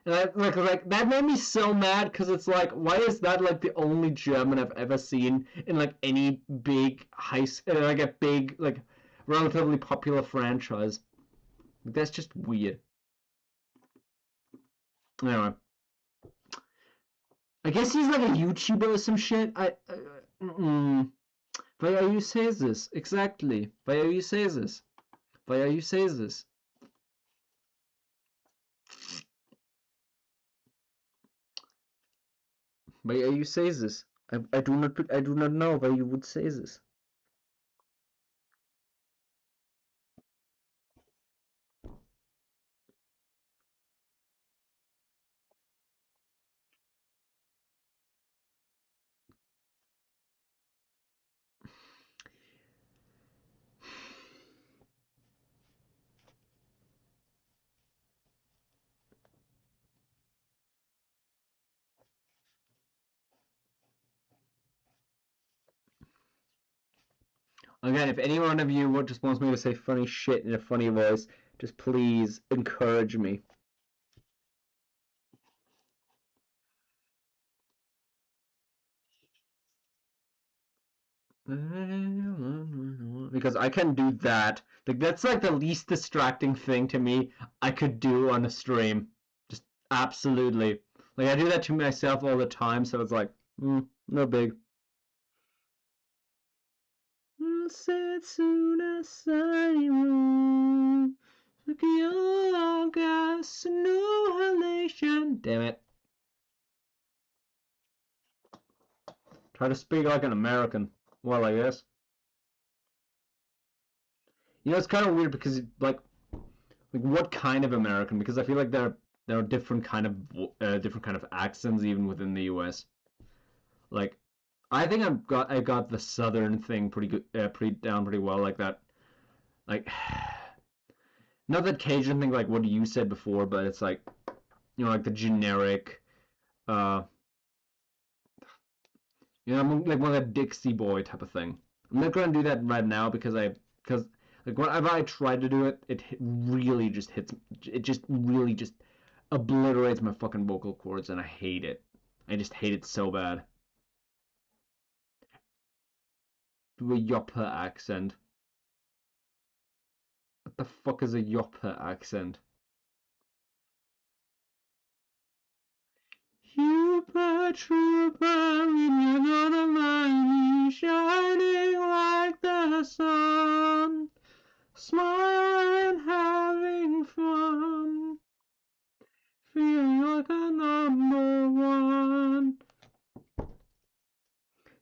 Speaker 1: And like that made me so mad because it's like, why is that like the only German I've ever seen in like any big like a big like relatively popular franchise? That's just weird. Anyway. I guess he's like a YouTuber or some shit. Why are you say this? Exactly. Why are you say this? Why are you say this? Why are you say this? I do not know why you would say this. Again, if any one of you just wants me to say funny shit in a funny voice, just please encourage me. Because I can do that. Like that's like the least distracting thing to me I could do on a stream. Just absolutely. Like I do that to myself all the time, so it's like, no big. Setsuna Sanimu Gas Annihilation. Damn it. Try to speak like an American. Well, I guess. You know, it's kind of weird because like what kind of American? Because I feel like there are different kind of accents even within the U.S. Like, I think I got the Southern thing pretty good, pretty well like that. Like, not that Cajun thing like what you said before, but it's like, you know, like the generic, uh, you know, I'm like more like a Dixie Boy type of thing. I'm not gonna do that right now because like whenever I try to do it, it really just hits. It just really just obliterates my fucking vocal cords, and I hate it. I just hate it so bad. Do a Yopper accent. What the fuck is a Yopper accent? Super trooper, you're gonna find me shining like the sun, smiling, having fun, feeling like a number one.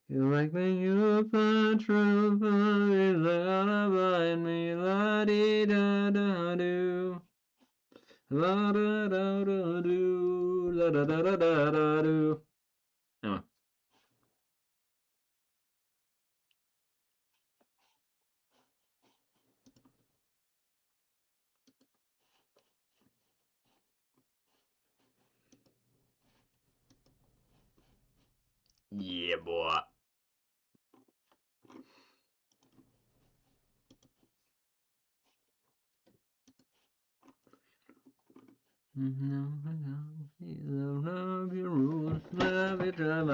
Speaker 1: You like the Super trooper, you're gonna find me, la dee da da do. La da da da do, la da da da da da do. Anyway. Yeah, boy. Love your rules, love your time, I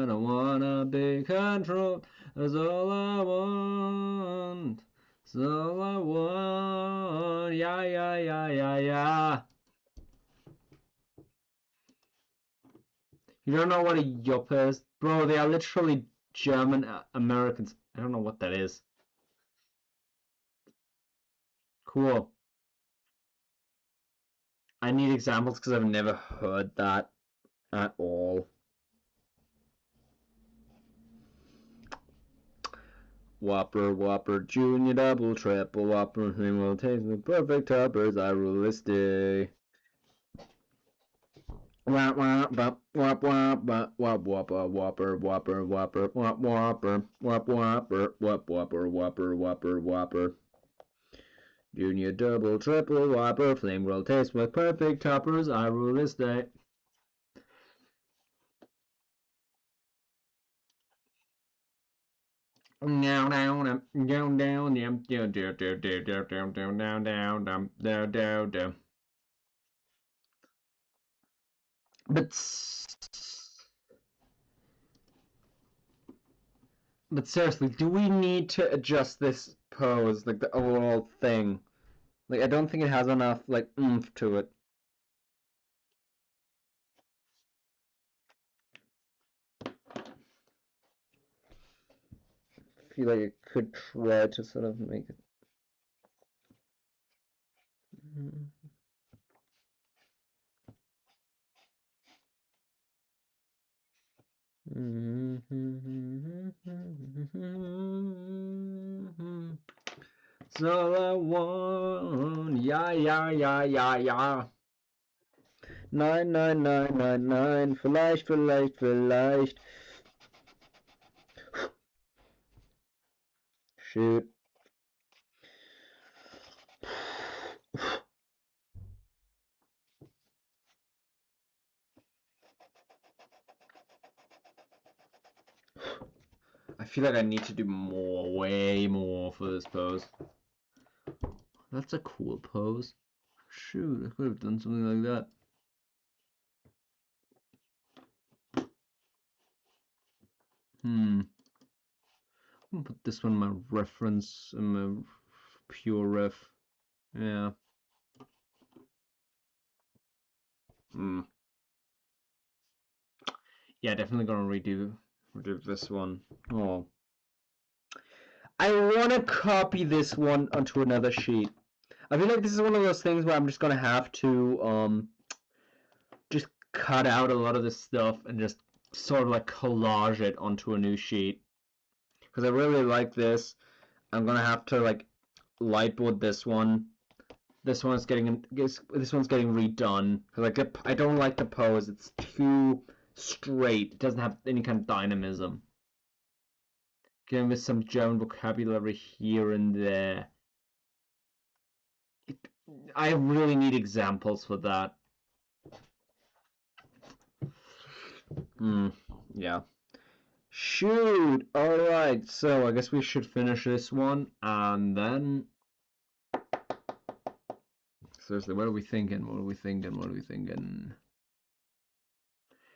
Speaker 1: don't wanna be controlled. That's all I want. That's all I want. Yeah, yeah, yeah, yeah, yeah. You don't know what a yup is? Bro, they are literally German Americans. I don't know what that is. Cool. I need examples because I've never heard that at all. Whopper, Whopper, Junior, Double, Triple, Whopper, thing will taste the perfect toppers. I rule this day. Whop, whop, whop, whop, whop, whop, whop, Whopper, Whopper, Whopper, Whop, Whopper, Whop, Whopper, Whop, Whopper, Whopper, Whopper, Whopper. Junior, Double, Triple, Whopper, flame grill taste with perfect toppers. I rule this day. Down, down, down, down, down, down, down, down, down, down, down, down, down, down, down, down. But seriously, do we need to adjust this pose, like the overall thing? Like, I don't think it has enough, like, oomph to it. I feel like it could try to sort of make it. So I want, yeah, yeah, yeah, yeah, yeah. 99999, vielleicht, vielleicht, vielleicht. Shoot. I feel like I need to do more, way more for this pose. That's a cool pose. Shoot, I could have done something like that. I'm gonna put this one in my reference, in my pure ref. Yeah. Yeah, definitely gonna redo this one. Oh. I wanna copy this one onto another sheet. I feel like this is one of those things where I'm just gonna have to just cut out a lot of this stuff and just sort of like collage it onto a new sheet. Because I really like this. I'm gonna have to like lightboard this one. This one's getting redone because like I don't like the pose. It's too straight. It doesn't have any kind of dynamism. Giving me some German vocabulary here and there. I really need examples for that. Yeah. Shoot! Alright, so I guess we should finish this one and then... Seriously, what are we thinking? What are we thinking? What are we thinking?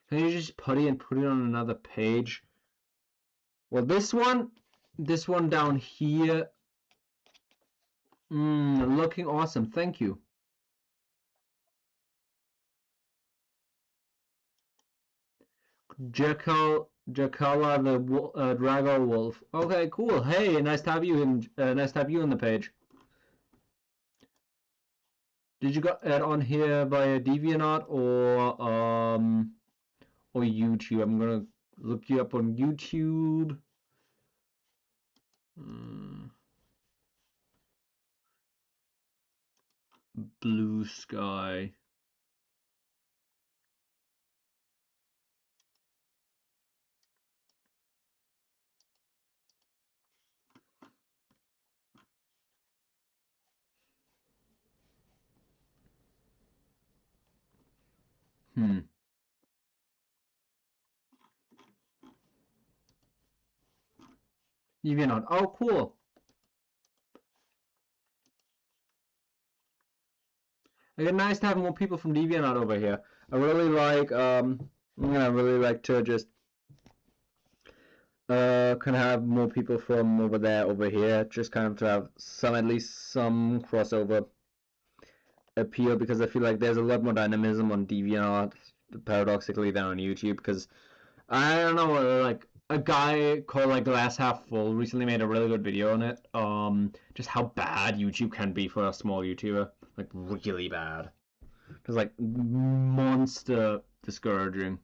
Speaker 1: Can you just put it on another page? Well, this one down here, looking awesome. Thank you. Jakala the Drago Wolf. Okay, cool. Hey, nice to have you in. Nice to have you on the page. Did you got it on here via DeviantArt or YouTube? I'm gonna look you up on YouTube. Blue sky. DeviantArt. Oh, cool. It's nice to have more people from DeviantArt over here. I really like to just kind of have more people from over there over here, just kind of to have at least some crossover appeal, because I feel like there's a lot more dynamism on DeviantArt paradoxically than on YouTube, because I don't know, like a guy called like Glass Half Full recently made a really good video on it, just how bad YouTube can be for a small YouTuber, like really bad. It's like monster discouraging.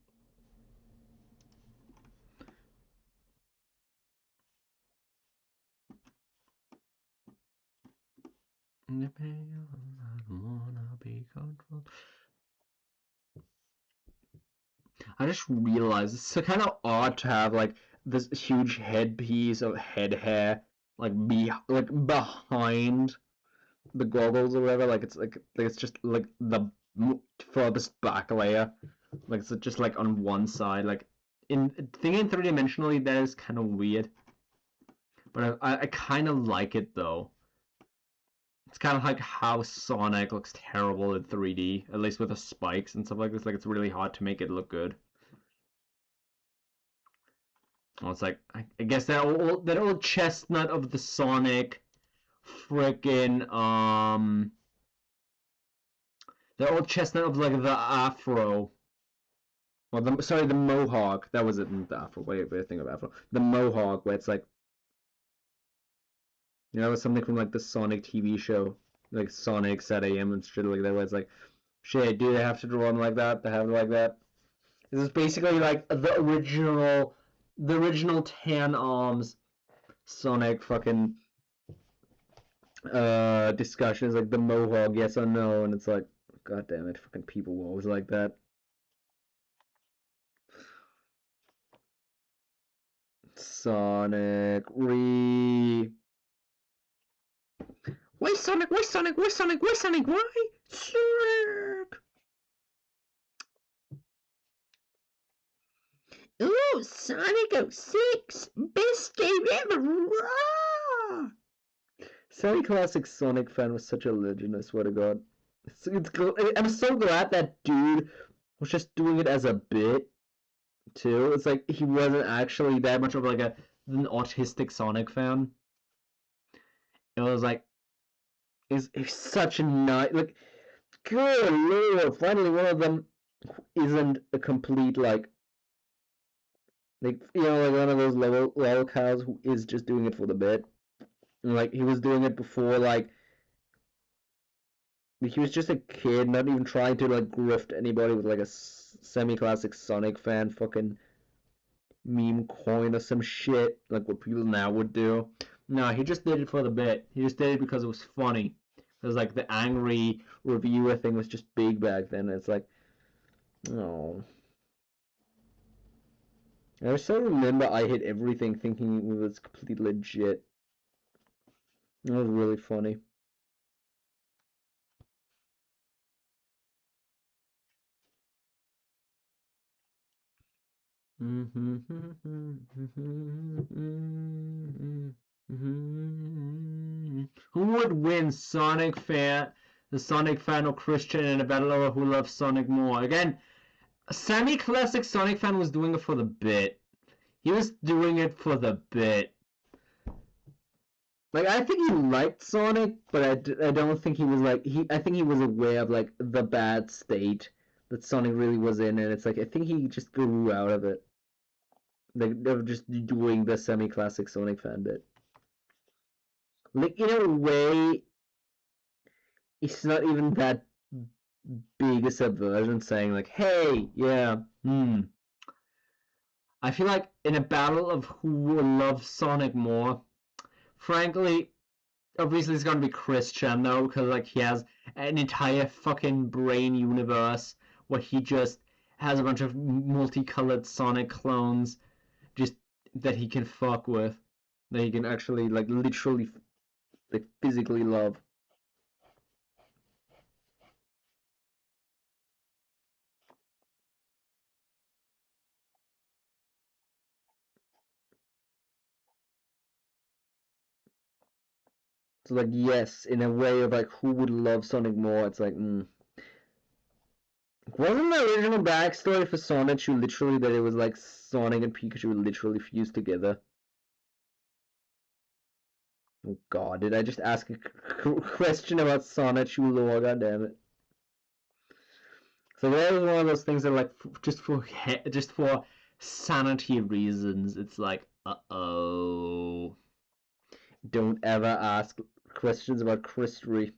Speaker 1: I just realized it's kind of odd to have like this huge headpiece of head hair like behind the goggles or whatever. Like it's just like the furthest back layer. Like it's just like on one side. Like thinking three-dimensionally, that is kind of weird. But I kind of like it though. It's kind of like how Sonic looks terrible in 3D, at least with the spikes and stuff like this. Like it's really hard to make it look good. Well, it's like I guess that old chestnut of the Sonic, frickin' the old chestnut of like the Afro. Well, the Mohawk. That wasn't the Afro. Wait, think of Afro. The Mohawk, where it's like, you know, something from like the Sonic TV show, like Sonic at AM and shit like that, where it's like, shit, do they have to draw them like that? They have it like that. This is basically like the original Tan Arms Sonic fucking discussions, like the Mohawk, yes or no, and it's like, god damn it, fucking people were always like that. Sonic Why Sonic? Why Sonic? Why Sonic? Why Sonic? Why Sonic? Ooh, Sonic 06, best game ever! Raw! Sony Classic Sonic fan was such a legend, I swear to God. I'm so glad that dude was just doing it as a bit, too. It's like he wasn't actually that much of like an autistic Sonic fan. It was like, it's such a nice, like, good lord, finally one of them isn't a complete, like, you know, like one of those level cows who is just doing it for the bit. And, like, he was doing it before, like, he was just a kid, not even trying to, like, grift anybody with, like, a semi-classic Sonic fan fucking meme coin or some shit, like what people now would do. No, he just did it for the bit. He just did it because it was funny. Because, like, the angry reviewer thing was just big back then. It's like, oh. I still remember I hit everything thinking it was completely legit. It was really funny. Who would win, Sonic fan, the Sonic fan, or Christian in a battle over who loves Sonic more? Again, a semi-classic Sonic fan was doing it for the bit. He was doing it for the bit. Like, I think he liked Sonic, but I don't think he was like, I think he was aware of, like, the bad state that Sonic really was in, and it's like, I think he just grew out of it. Like, of just doing the semi-classic Sonic fan bit. Like, in a way, it's not even that big a subversion saying, like, hey, yeah, I feel like in a battle of who will love Sonic more, frankly, obviously it's gonna be Christian, though, because, like, he has an entire fucking brain universe where he just has a bunch of multicolored Sonic clones just that he can fuck with, that he can actually, like, literally, like, physically love. So, like, yes, in a way of, like, who would love Sonic more, it's like, Wasn't the original backstory for Sonic literally that it was, like, Sonic and Pikachu literally fused together? Oh god, did I just ask a question about Sonic lore? God damn it. So that was one of those things that, like, just for sanity reasons, it's like, uh-oh. Don't ever ask questions about Christery.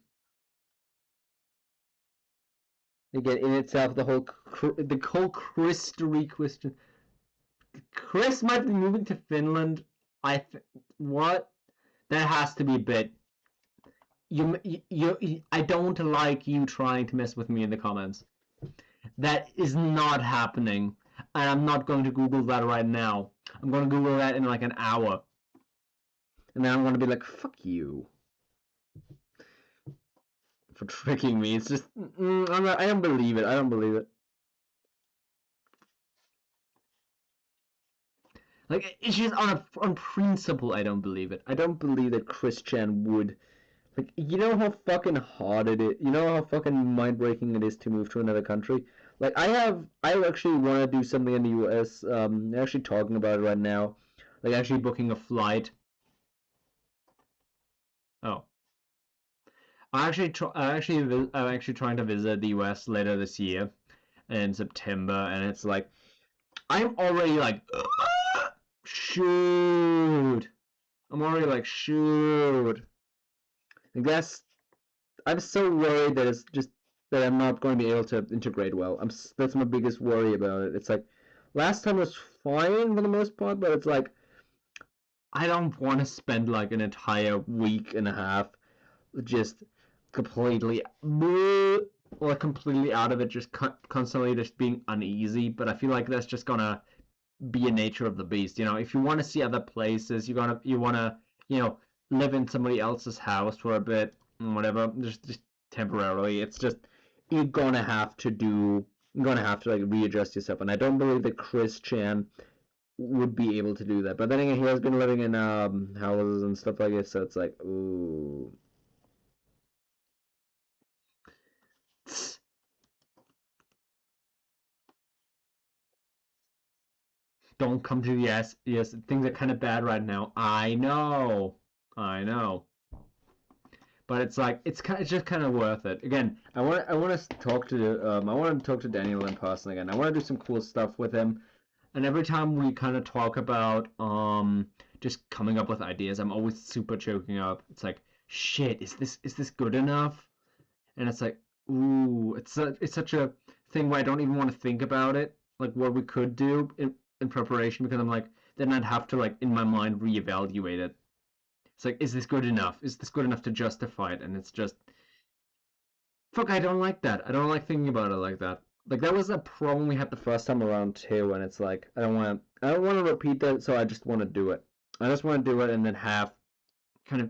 Speaker 1: Again, in itself, the whole Christery question. Chris might be moving to Finland. What? That has to be a bit. I don't like you trying to mess with me in the comments. That is not happening. And I'm not going to Google that right now. I'm going to Google that in like an hour. And then I'm going to be like, fuck you. For tricking me. It's just, I don't believe it. I don't believe it. Like, it's just on principle, I don't believe it. I don't believe that Christian would. Like, you know how fucking hard it is. You know how fucking mind-breaking it is to move to another country. Like, I actually want to do something in the U.S. I'm actually talking about it right now. Like, actually booking a flight. Oh. I'm actually trying to visit the U.S. later this year, in September, and it's like, I'm already like, shoot. I'm already like, shoot. I guess I'm so worried that it's just that I'm not going to be able to integrate well. That's my biggest worry about it. It's like last time was fine for the most part, but it's like I don't want to spend like an entire week and a half just completely or completely out of it, just constantly just being uneasy. But I feel like that's just gonna be a nature of the beast. You know, if you want to see other places, you wanna live in somebody else's house for a bit, whatever, just temporarily. It's just you're gonna have to do gonna have to like readjust yourself. And I don't believe that Chris Chan would be able to do that. But then again, he has been living in houses and stuff like this, so it's like, ooh. Don't come to the yes. Yes, things are kind of bad right now. I know. But it's like it's just kind of worth it. Again, I want to talk to I want to talk to Daniel in person again. I want to do some cool stuff with him. And every time we kind of talk about just coming up with ideas, I'm always super choking up. It's like, shit, is this good enough? And it's like, ooh, it's such a thing where I don't even want to think about it, like what we could do in preparation, because I'm like, then I'd have to like in my mind reevaluate it. It's like, is this good enough? Is this good enough to justify it? And it's just, fuck, I don't like that. I don't like thinking about it like that. Like that was a problem we had the first time around too, and it's like I don't want to repeat that, so I just want to do it. I just want to do it and then half and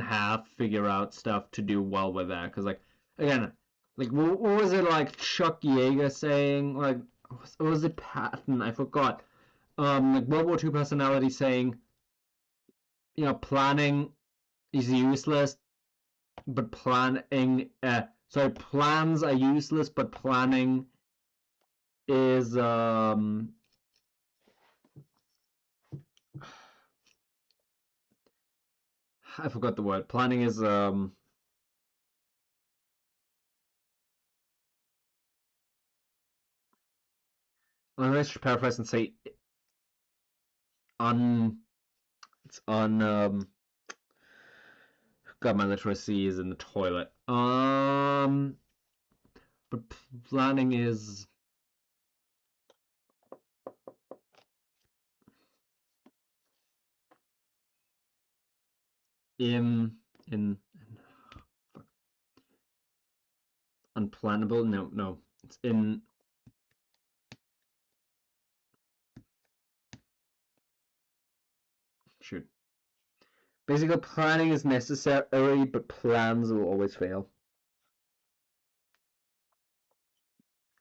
Speaker 1: half figure out stuff to do while we're there. Because like again, like what was it like Chuck Yeager saying? Like what was it Patton? I forgot. Like World War II personality saying, you know, planning is useless, but planning. Sorry, plans are useless, but planning is I forgot the word. Planning is let's paraphrase and say it's on God, my literacy is in the toilet. But planning is in unplannable. No, it's in. Shoot. Basically, planning is necessary, but plans will always fail.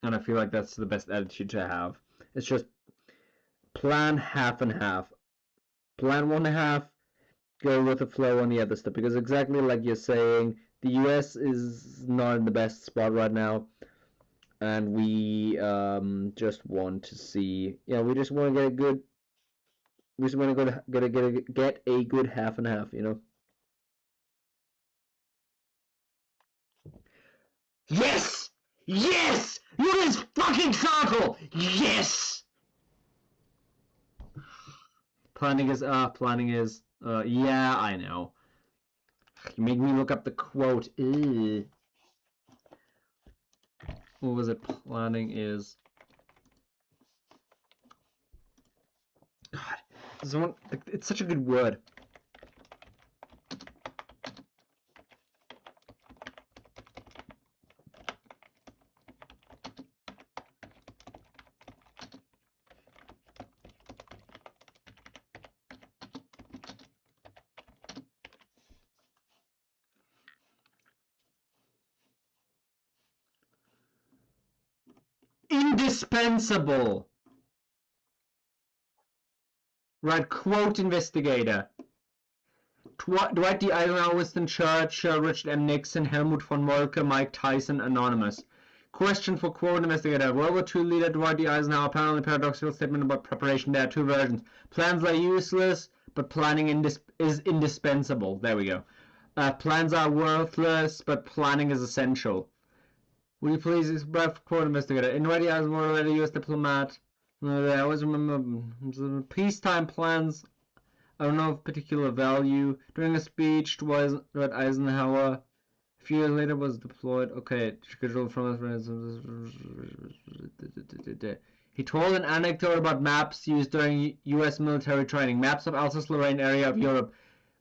Speaker 1: And I feel like that's the best attitude to have. It's just plan half and half. Plan one half, go with the flow on the other stuff. Because exactly like you're saying, the US is not in the best spot right now. And we just want to see, we just want to get a good, we just want to get a good half and half, you know. Yes! Yes! Look at this fucking circle! Yes! Planning is, yeah, I know. You make me look up the quote. Ew. What was it? Planning is... God, this is one, it's such a good word. Indispensable. Right, quote investigator. Dwight D. Eisenhower, Winston Churchill, Richard M. Nixon, Helmut von Moltke, Mike Tyson, Anonymous. Question for quote investigator. World War II leader Dwight D. Eisenhower, apparently paradoxical statement about preparation. There are two versions. Plans are useless, but planning is indispensable. There we go. Plans are worthless, but planning is essential. Will you please express quote investigator? In Dwight D. Eisenhower, a U.S. diplomat. I always remember peacetime plans are of particular value. During a speech, Dwight Eisenhower, a few years later, was deployed. Okay, scheduled from he told an anecdote about maps used during U.S. military training. Maps of Alsace-Lorraine area of Europe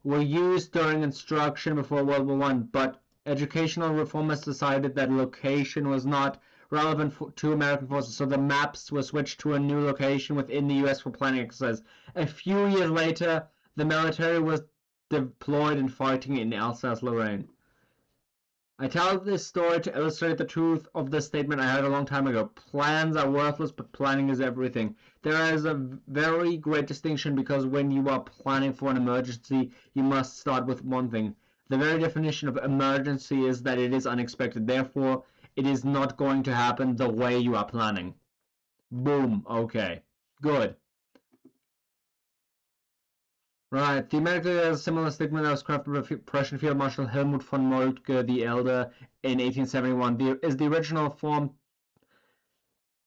Speaker 1: were used during instruction before World War I, but educational reformers decided that location was not relevant to American forces, so the maps were switched to a new location within the U.S. for planning exercise. A few years later, the military was deployed and fighting in Alsace-Lorraine. I tell this story to illustrate the truth of this statement I heard a long time ago. Plans are worthless, but planning is everything. There is a very great distinction because when you are planning for an emergency, you must start with one thing. The very definition of emergency is that it is unexpected. Therefore, it is not going to happen the way you are planning. Boom. Okay. Good. Right. Thematically, there's a similar statement that was crafted by Prussian Field Marshal Helmut von Moltke the Elder in 1871. Is the original form...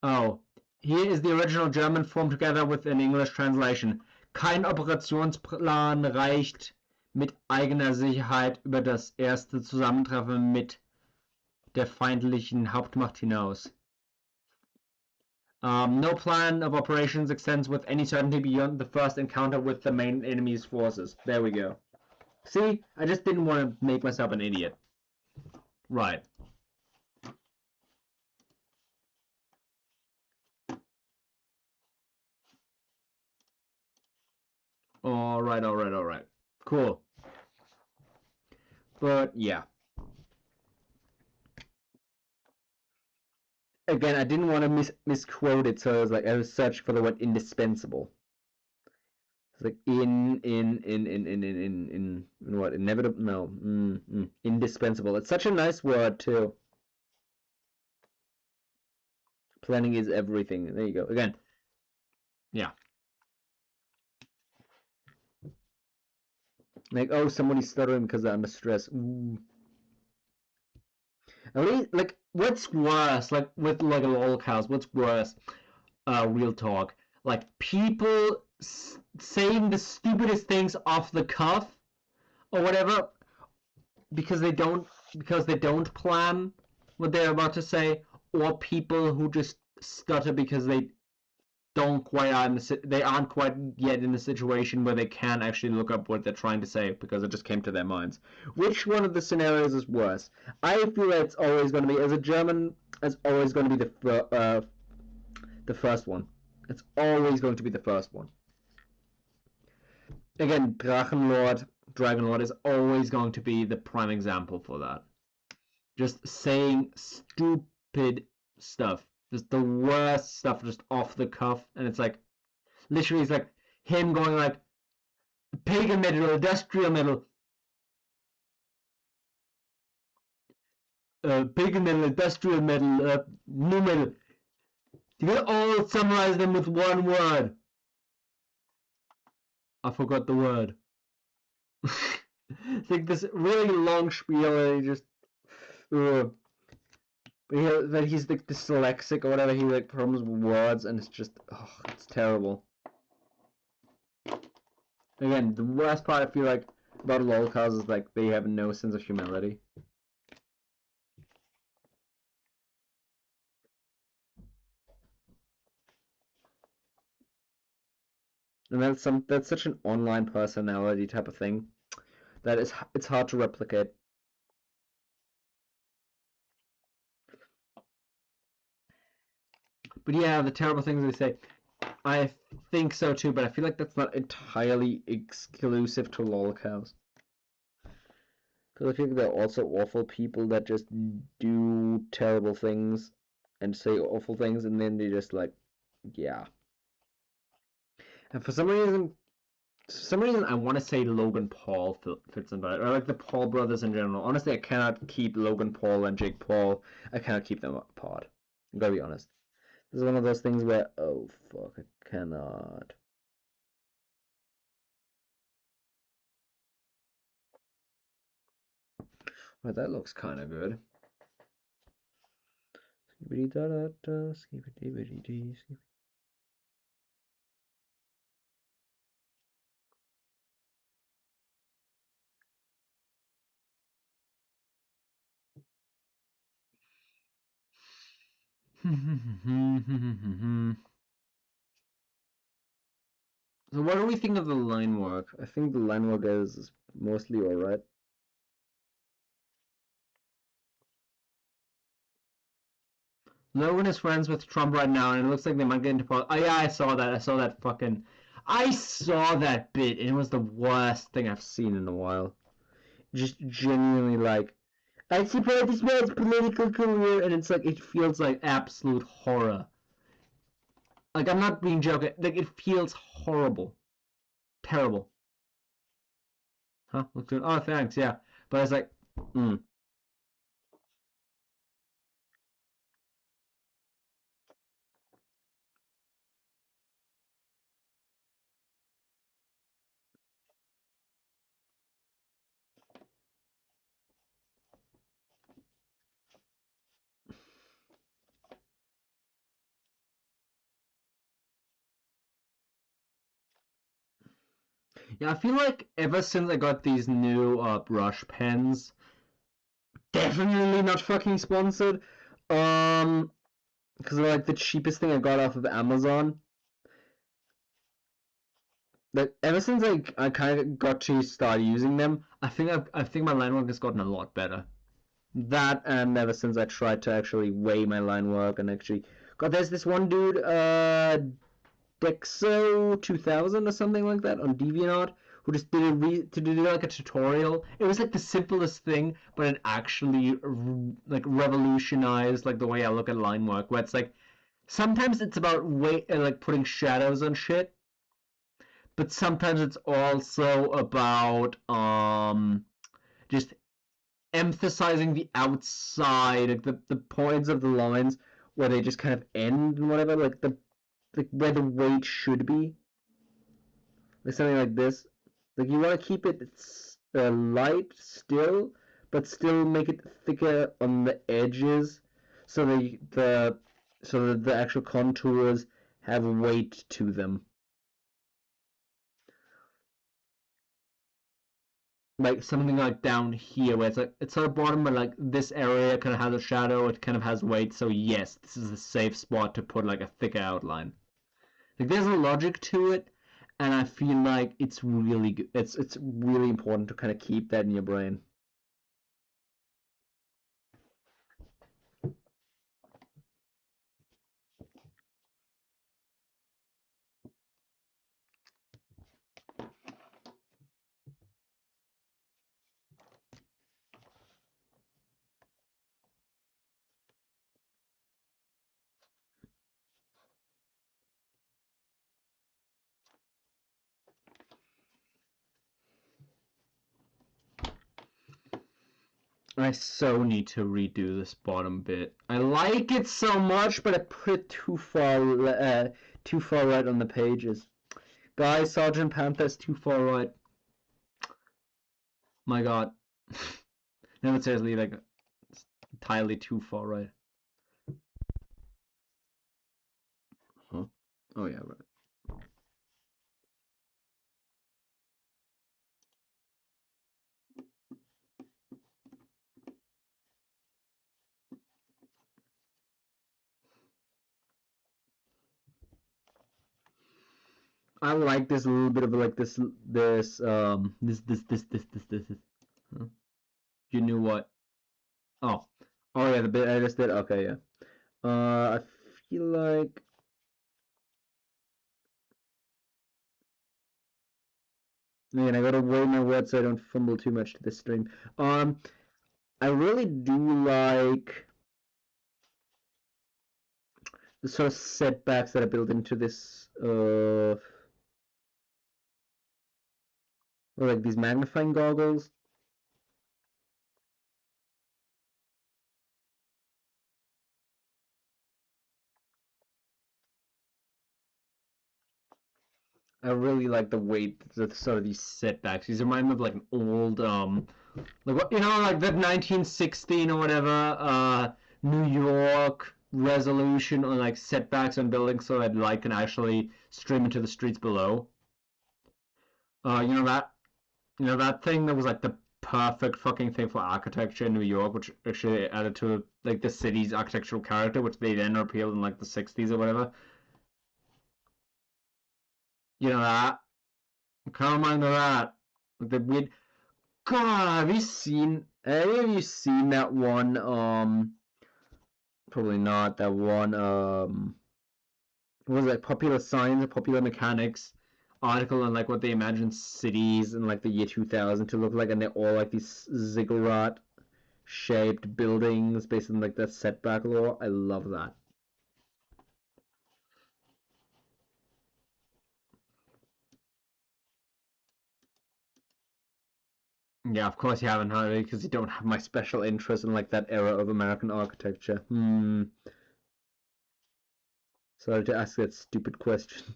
Speaker 1: Oh. Here is the original German form together with an English translation. Kein Operationsplan reicht mit eigener Sicherheit über das erste Zusammentreffen mit der feindlichen Hauptmacht hinaus. No plan of operations extends with any certainty beyond the first encounter with the main enemy's forces. There we go. See? I just didn't want to make myself an idiot. Right. Alright. Cool. But, yeah. Again, I didn't want to misquote it, so I was searching for the word indispensable. It's like in what? Inevitable? No. Indispensable. It's such a nice word, too. Planning is everything. There you go. Again. Yeah. Like, oh, somebody's stuttering because they're under stress. Ooh. At least, like, what's worse? Like, with, like, lol cows, what's worse? Real talk. Like, people saying the stupidest things off the cuff, or whatever, because they don't plan what they're about to say, or people who just stutter because they aren't quite yet in the situation where they can actually look up what they're trying to say because it just came to their minds. Which one of the scenarios is worse? I feel that it's always going to be, as a German, it's always going to be the first one. It's always going to be the first one. Again, Dragonlord is always going to be the prime example for that. Just saying stupid stuff. Just the worst stuff, just off the cuff, and it's like, literally, it's like him going like, pagan metal, industrial metal, pagan metal, industrial metal, new metal. You can all summarize them with one word. I forgot the word. It's like this really long spiel, and he just. That he's like dyslexic or whatever, he like problems with words, and it's just, oh, it's terrible. Again, the worst part I feel like about lolcows is like they have no sense of humility. And that's such an online personality type of thing that it's hard to replicate. But yeah, the terrible things they say, I think so too, but I feel like that's not entirely exclusive to lolcows. Because I think there are also awful people that just do terrible things and say awful things, and then they just like, yeah. And for some reason I want to say Logan Paul fits in better, or like the Paul brothers in general. Honestly, I cannot keep Logan Paul and Jake Paul. I cannot keep them apart. I'm gonna be honest. This is one of those things where, oh fuck, I cannot. Well, that looks kind of good. Skibbity da da da, skibbity bitty dee, So what do we think of the line work? I think the line work is mostly alright. Logan is friends with Trump right now, and it looks like they might get into politics. Oh yeah, I saw that. I saw that bit, and it was the worst thing I've seen in a while. Just genuinely like, I support this man's political career, and it's like, it feels like absolute horror. Like, I'm not being joking. Like, it feels horrible. Terrible. Huh? Looks good. Oh, thanks, yeah. But it's like, Yeah, I feel like ever since I got these new brush pens, definitely not fucking sponsored, because they're like the cheapest thing I got off of Amazon. Like ever since I kind of got to start using them, I think my line work has gotten a lot better. That and ever since I tried to actually weigh my line work and actually, God, there's this one dude, Dexo 2000 or something like that on DeviantArt, who just did like a tutorial. It was like the simplest thing, but it actually like revolutionized like the way I look at line work. Where it's like sometimes it's about like putting shadows on shit, but sometimes it's also about just emphasizing the outside, like the points of the lines where they just kind of end and whatever, like where the weight should be, like something like this. Like you want to keep it light still, but still make it thicker on the edges, so so that the actual contours have weight to them. Like something like down here where it's like it's at the bottom, but like this area kind of has a shadow, it kind of has weight, so yes, this is a safe spot to put like a thicker outline. Like there's a logic to it, and I feel like it's really good. It's really important to kind of keep that in your brain. I so need to redo this bottom bit. I like it so much, but I put it too far right on the pages. Guys, Sergeant Panther's too far right. My God. No, seriously, like it's entirely too far right. Huh? Oh yeah, right. I like this little bit of like this. Huh? You knew what? Oh, oh yeah, the bit I just did. Okay, yeah. I feel like man, I gotta weigh my words so I don't fumble too much to this stream. I really do like the sort of setbacks that are built into this like these magnifying goggles. I really like the way that sort of these setbacks. These remind me of like an old like what like that 1916 or whatever New York resolution on like setbacks on buildings so that light can actually stream into the streets below. You know that thing that was like the perfect fucking thing for architecture in New York, which actually added to like the city's architectural character, which they then repealed in like the 60s or whatever. You know that? Kind of mind of that. Like the weird. God, have you seen? Any of you seen that one? Probably not. That one. What was it? Popular Science, Popular Mechanics article on like what they imagine cities in like the year 2000 to look like, and they're all like these ziggurat shaped buildings based on like that setback law. I love that. Yeah, of course you haven't, Harry, because you don't have my special interest in like that era of American architecture. Sorry to ask that stupid question.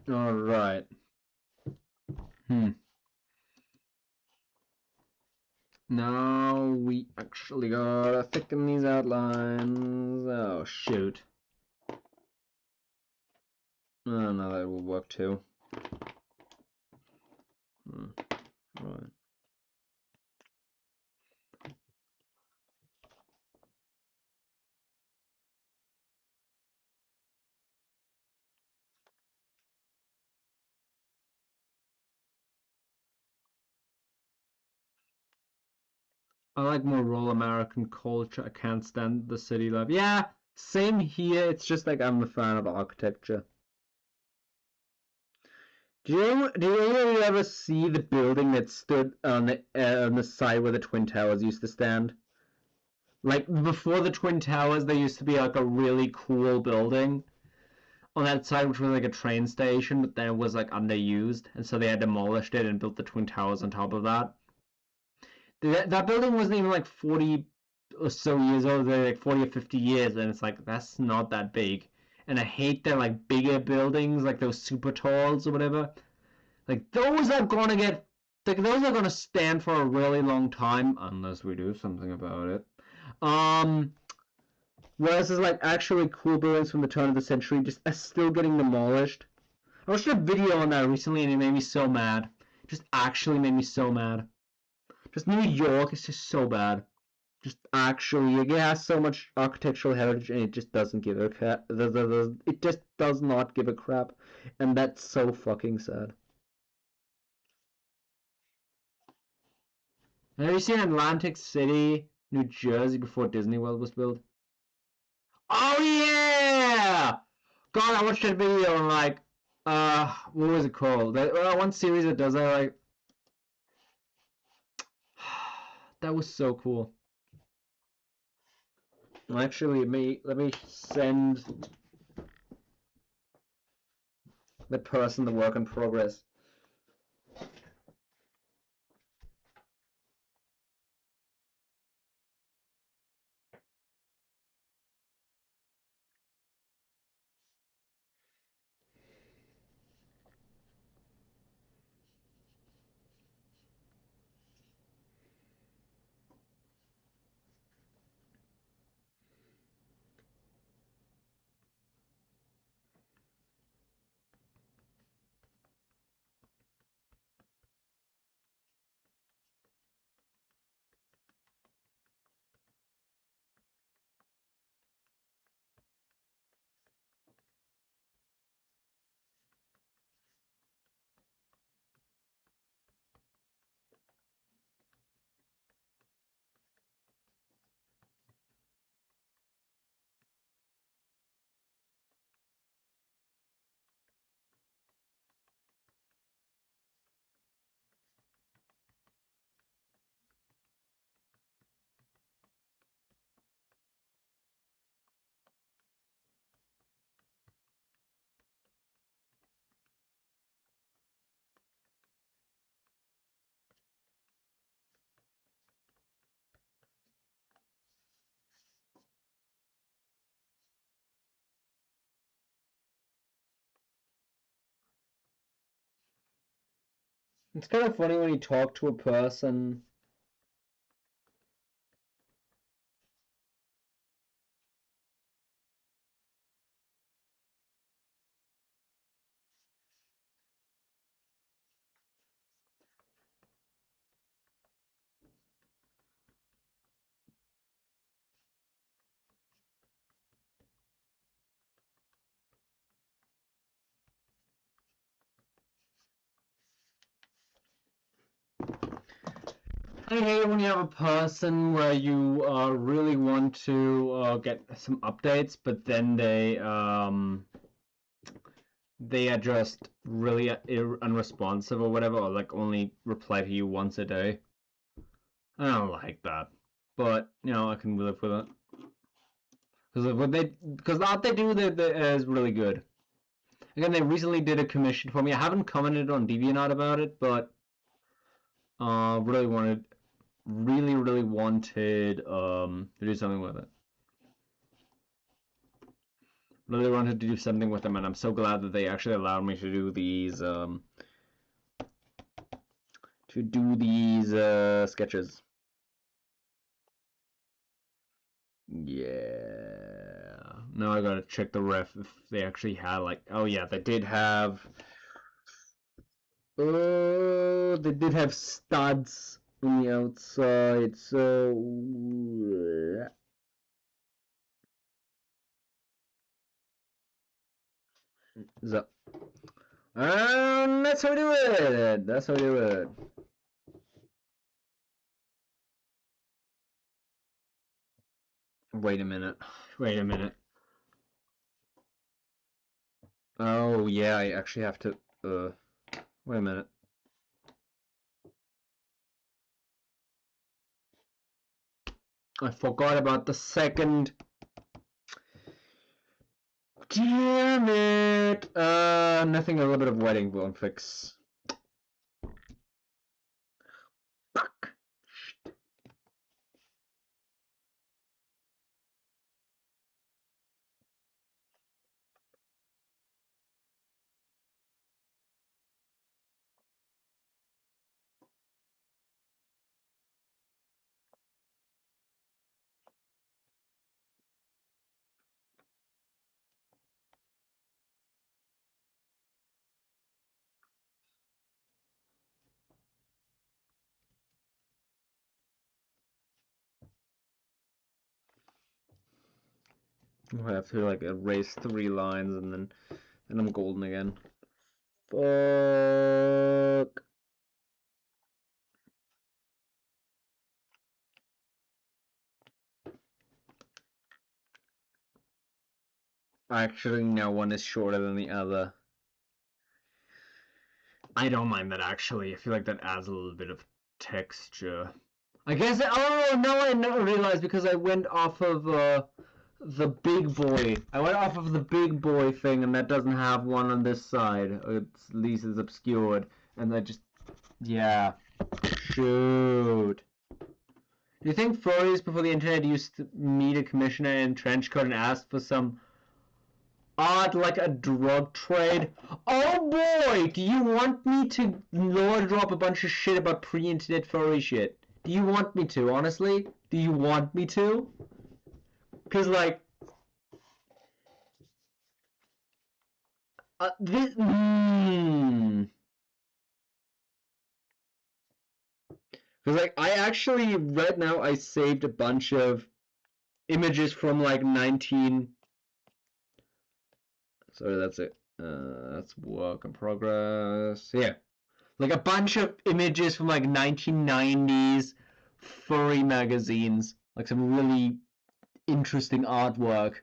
Speaker 1: All right. Now we actually gotta thicken these outlines. Oh shoot. Oh no, that will work too. Right. I like more rural American culture. I can't stand the city life. Yeah, same here. It's just like I'm a fan of architecture. Do you ever see the building that stood on the side where the Twin Towers used to stand? Like before the Twin Towers, there used to be like a really cool building on that side, which was like a train station, but then it was like underused, and so they had demolished it and built the Twin Towers on top of that. That building wasn't even like 40 or so years old, they're like 40 or 50 years, and it's like that's not that big. And I hate that like bigger buildings, like those super talls or whatever. Like those are gonna get like those are gonna stand for a really long time unless we do something about it. Um Whereas there's like actually cool buildings from the turn of the century just are still getting demolished. I watched a video on that recently and it made me so mad. It just actually made me so mad. Just New York is just so bad. Just actually, it has so much architectural heritage and it just doesn't give a crap. It just does not give a crap. And that's so fucking sad. Have you seen Atlantic City, New Jersey before Disney World was built? Oh yeah! God, I watched that video and like, what was it called? One series that does that, like, that was so cool. Actually, let me send that person the work in progress. It's kind of funny when you talk to a person. I hate it when you have a person where you really want to get some updates, but then they are just really unresponsive or whatever, or like only reply to you once a day. I don't like that, but you know I can live with it because what they do is really good. Again, they recently did a commission for me. I haven't commented on DeviantArt about it, but really wanted to do something with it. Really wanted to do something with them, and I'm so glad that they actually allowed me to do these sketches. Yeah. Now I gotta check the ref if they actually had like. Oh yeah, they did have. Oh, they did have studs on the outside, so. So. That's how we do it. That's how we do it. Wait a minute. Wait a minute. Oh yeah, I actually have to. Wait a minute. I forgot about the second. Damn it! Nothing. A little bit of wedding won't fix. Fuck. I have to like erase 3 lines and then I'm golden again. Fuck. Actually, no, one is shorter than the other. I don't mind that actually. I feel like that adds a little bit of texture. I guess. Oh no! I never realized because I went off of the big boy. I went off of the big boy thing, and that doesn't have one on this side. It's, at least it's obscured, and I just yeah. Shoot. Do you think furries before the internet used to meet a commissioner in trench coat and ask for some odd, like a drug trade? Oh boy, do you want me to lore drop a bunch of shit about pre-internet furry shit? Do you want me to, honestly? Do you want me to? Cause like, this, Cause like, I actually, right now, I saved a bunch of images from like 19. Sorry, that's it. That's work in progress. Yeah. Like a bunch of images from like 1990s furry magazines. Like some really interesting artwork.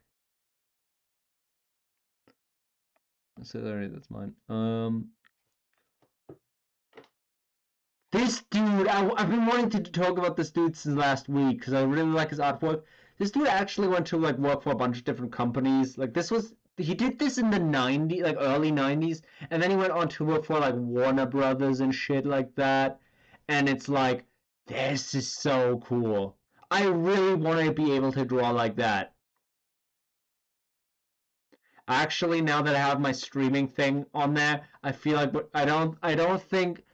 Speaker 1: So that's mine. This dude, I've been wanting to talk about this dude since last week because I really like his artwork. This dude actually went to like work for a bunch of different companies. Like he did this in the 90s, like early 90s, and then he went on to work for like Warner Brothers and shit like that. And it's like, this is so cool. I really want to be able to draw like that. Actually, now that I have my streaming thing on there, I feel like I don't think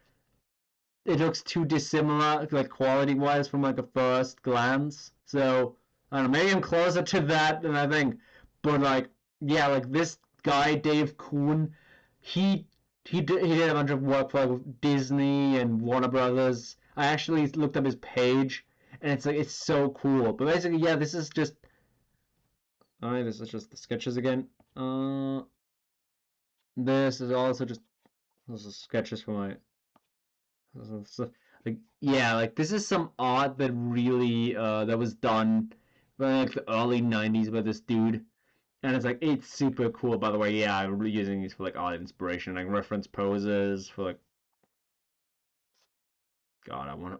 Speaker 1: it looks too dissimilar, like quality-wise, from like a first glance. So I don't know, maybe I'm closer to that than I think. But like, yeah, like this guy Dave Kuhn, he did a bunch of work for like Disney and Warner Brothers. I actually looked up his page, and it's like it's so cool. But basically, yeah, this is just. Alright, this is just the sketches again. This is also just. This is sketches for my. Like, yeah, like this is some art that really that was done in like the early 90s by this dude. And it's like it's super cool, by the way. Yeah, I'm really using these for like art inspiration, like reference poses for like God, I wanna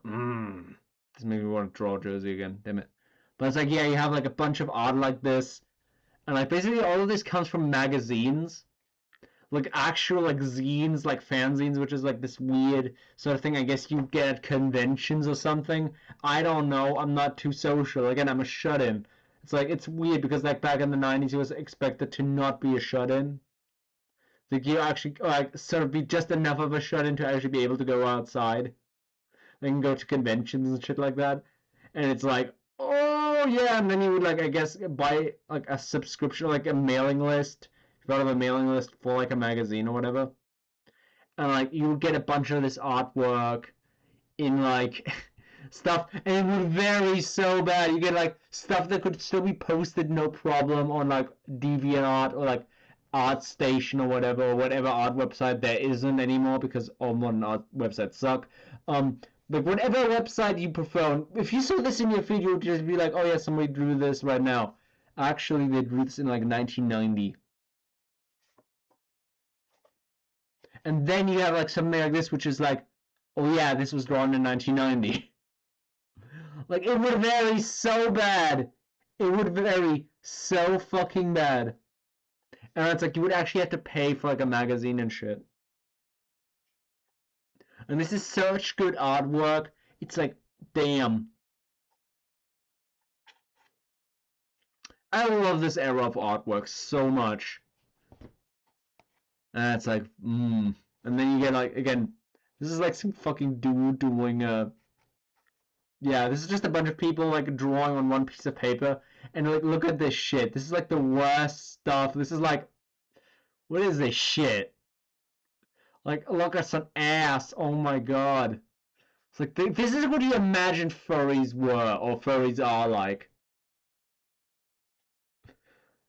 Speaker 1: this makes me want to draw Jersey again, damn it. But it's like yeah, you have like a bunch of art like this, and like basically all of this comes from magazines. Like actual like zines, like fanzines, which is like this weird sort of thing I guess you get at conventions or something. I don't know. I'm not too social. Again, I'm a shut-in. It's like it's weird because like back in the 90s it was expected to not be a shut-in. Like you actually like sort of be just enough of a shut-in to actually be able to go outside and go to conventions and shit like that. And it's like, oh yeah, and then you would like I guess buy like a subscription, like a mailing list. If you thought of a mailing list for like a magazine or whatever. And like you would get a bunch of this artwork in like stuff, and it would vary so bad. You get like stuff that could still be posted no problem on like DeviantArt or like ArtStation or whatever art website there isn't anymore because all modern art websites suck. Like whatever website you prefer. If you saw this in your feed, you would just be like, oh yeah, somebody drew this right now. Actually, they drew this in like 1990. And then you have like something like this, which is like, oh yeah, this was drawn in 1990. Like it would vary so bad. It would vary so fucking bad. And it's like you would actually have to pay for like a magazine and shit. And this is such good artwork. It's like, damn. I love this era of artwork so much. And it's like, And then you get like, again, this is like some fucking dude doing yeah, this is just a bunch of people like drawing on one piece of paper. And like, look at this shit. This is like the worst stuff. This is like, what is this shit? Like, look at some ass. Oh my god. It's like, this is what you imagine furries were, or furries are like.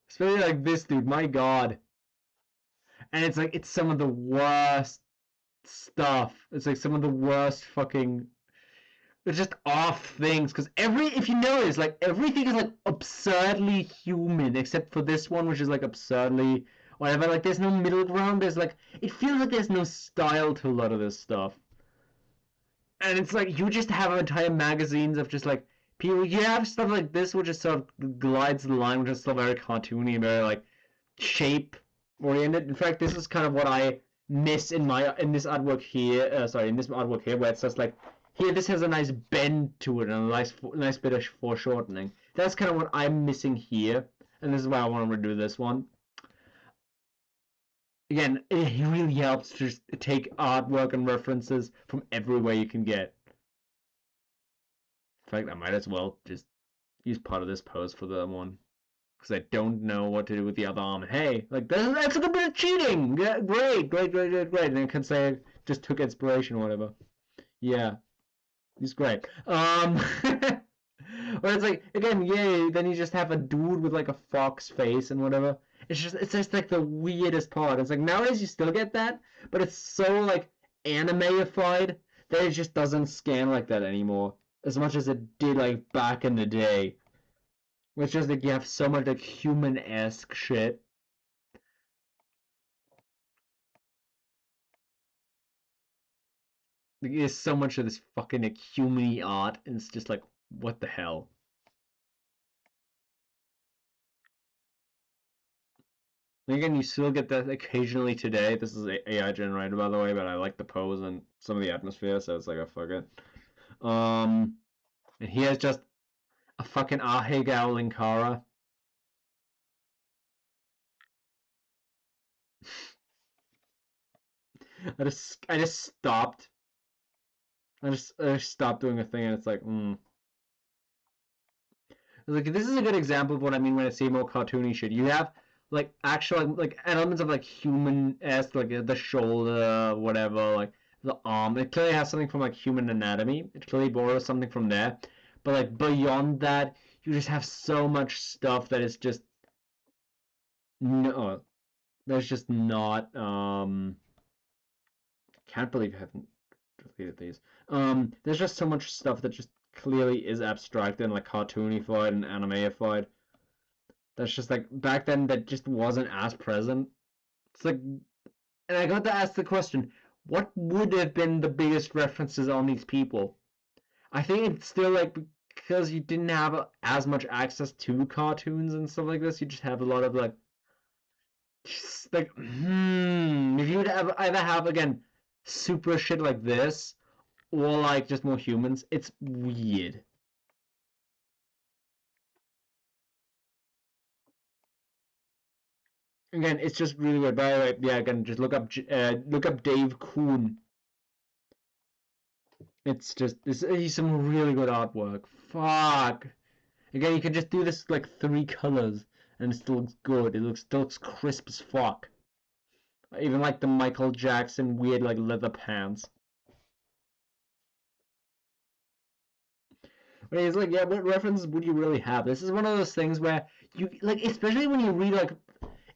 Speaker 1: Especially like this dude, my god. And it's like, it's some of the worst stuff. It's like some of the worst fucking it's just off things because if you notice like everything is like absurdly human except for this one which is like absurdly whatever, like there's no middle ground, there's like it feels like there's no style to a lot of this stuff, and it's like you just have entire magazines of just like people. You have stuff like this which just sort of glides the line, which is still very cartoony and very like shape oriented. In fact, this is kind of what I miss in this artwork here, in this artwork here, where it's just like here, this has a nice bend to it and a nice bit of foreshortening. That's kind of what I'm missing here, and this is why I want to redo this one. Again, it really helps to just take artwork and references from everywhere you can get. In fact, I might as well just use part of this pose for the one, because I don't know what to do with the other arm. Hey, like that's a good bit of cheating. Yeah, great. And I can say I just took inspiration or whatever. Yeah. He's great. But it's like again, yay, then you just have a dude with like a fox face and whatever. It's just like the weirdest part. It's like nowadays you still get that, but it's so like animeified that it just doesn't scan like that anymore. As much as it did like back in the day. It's just like you have so much like human-esque shit. There's so much of this fucking like human-y art, and it's just like, what the hell? And again, you still get that occasionally today. This is AI generated, by the way, but I like the pose and some of the atmosphere, so it's like, oh, fuck it. And here's just a fucking Ahegao Linkara. I just stopped. I just stopped doing a thing, and it's like, Like this is a good example of what I mean when I say more cartoony shit. You have like actual like elements of like human-esque, like the shoulder, whatever, like the arm. It clearly has something from like human anatomy. It clearly borrows something from there. But like beyond that, you just have so much stuff that is just no. There's just not. Can't believe I haven't. deleted these. There's just so much stuff that just clearly is abstract and like cartoonified and animeified. That's just like back then that just wasn't as present. It's like, and I got to ask the question, what would have been the biggest references on these people? I think it's still like because you didn't have as much access to cartoons and stuff like this, you just have a lot of like, just like, if you would either have again super shit like this or like just more humans, it's weird. Again, it's just really weird. By the way, yeah, again, just look up Dave Kuhn. It's just he's some really good artwork. Fuck. Again, you can just do this like 3 colors and it still looks good. Still looks crisp as fuck. Even like the Michael Jackson weird like leather pants. But he's like, yeah, what references would you really have? This is one of those things where you like, especially when you read like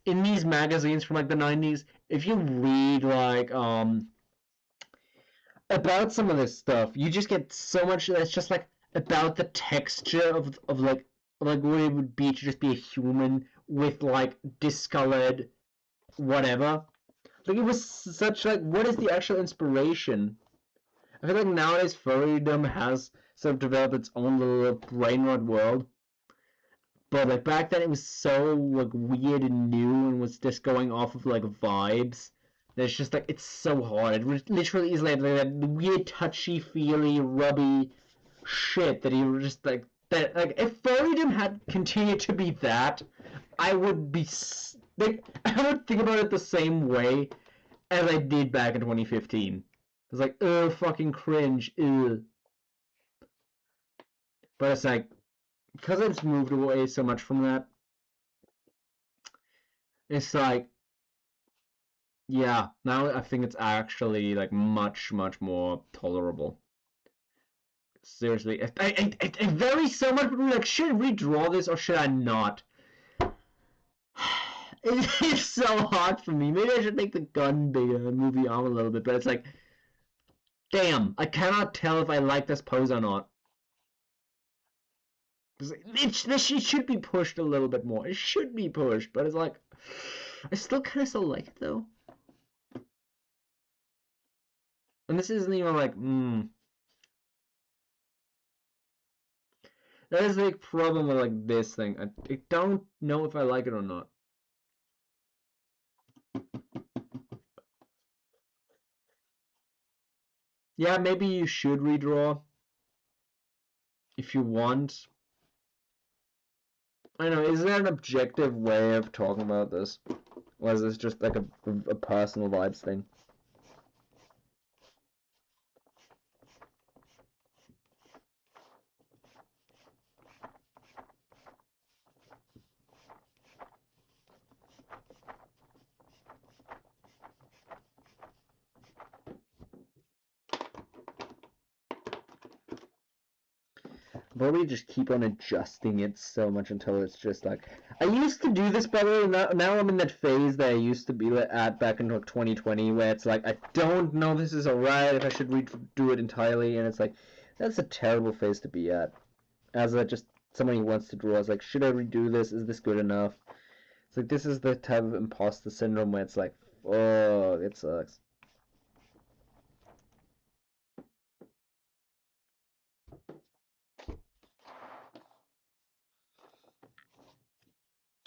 Speaker 1: in these magazines from like the 90s, if you read like about some of this stuff, you just get so much that's just like about the texture of like what it would be to just be a human with like discolored whatever. Like it was such like what is the actual inspiration? I feel like nowadays furrydom has sort of developed its own little brain rot world. But like back then it was so like weird and new and was just going off of like vibes. It's just like it's so hard. It literally is like that weird touchy feely rubby shit that you were just like that. Like if furrydom had continued to be that, I would be like I would think about it the same way as I did back in 2015. It's like fucking cringe, ugh. But it's like because it's moved away so much from that. It's like yeah, now I think it's actually like much more tolerable. Seriously, I vary so much between like should I redraw this or should I not? It's so hard for me. Maybe I should make the gun bigger and move the arm a little bit, but it's like, damn, I cannot tell if I like this pose or not. It should be pushed a little bit more. It should be pushed, but it's like, I still kind of like it though. And this isn't even like, That is the problem with like this thing. I don't know if I like it or not. Yeah, maybe you should redraw if you want. I know, is there an objective way of talking about this? Or is this just like a personal vibes thing? Probably just keep on adjusting it so much until it's just like I used to do this by the way. Now I'm in that phase that I used to be at back in 2020 where it's like I don't know if this is alright, if I should redo it entirely, and it's like that's a terrible phase to be at. As a just somebody who wants to draw, it's like should I redo this? Is this good enough? It's like this is the type of imposter syndrome where it's like oh it sucks.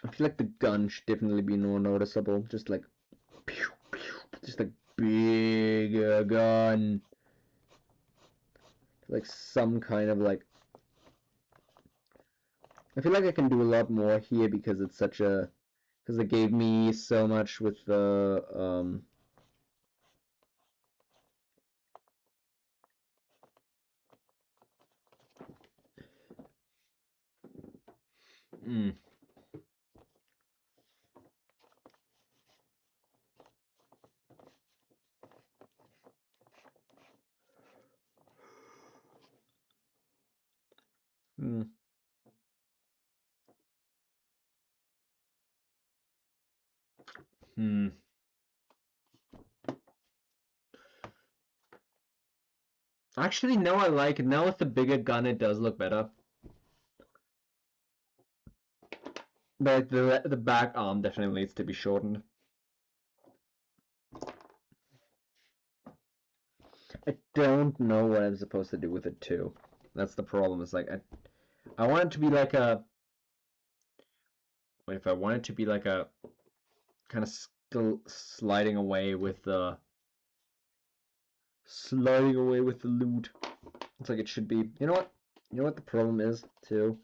Speaker 1: I feel like the gun should definitely be more noticeable. Just like, pew, pew, just like big gun. Like some kind of like. I feel like I can do a lot more here because it's such a. Because it gave me so much with the. Mm. Mm. Hmm. Actually, no, I like it. Now with the bigger gun, it does look better. But the back arm definitely needs to be shortened. I don't know what I'm supposed to do with it too. That's the problem. It's like I want it to be like a. Wait, if I want it to be like a kind of sliding away with the loot. It's like it should be. You know what? You know what the problem is too.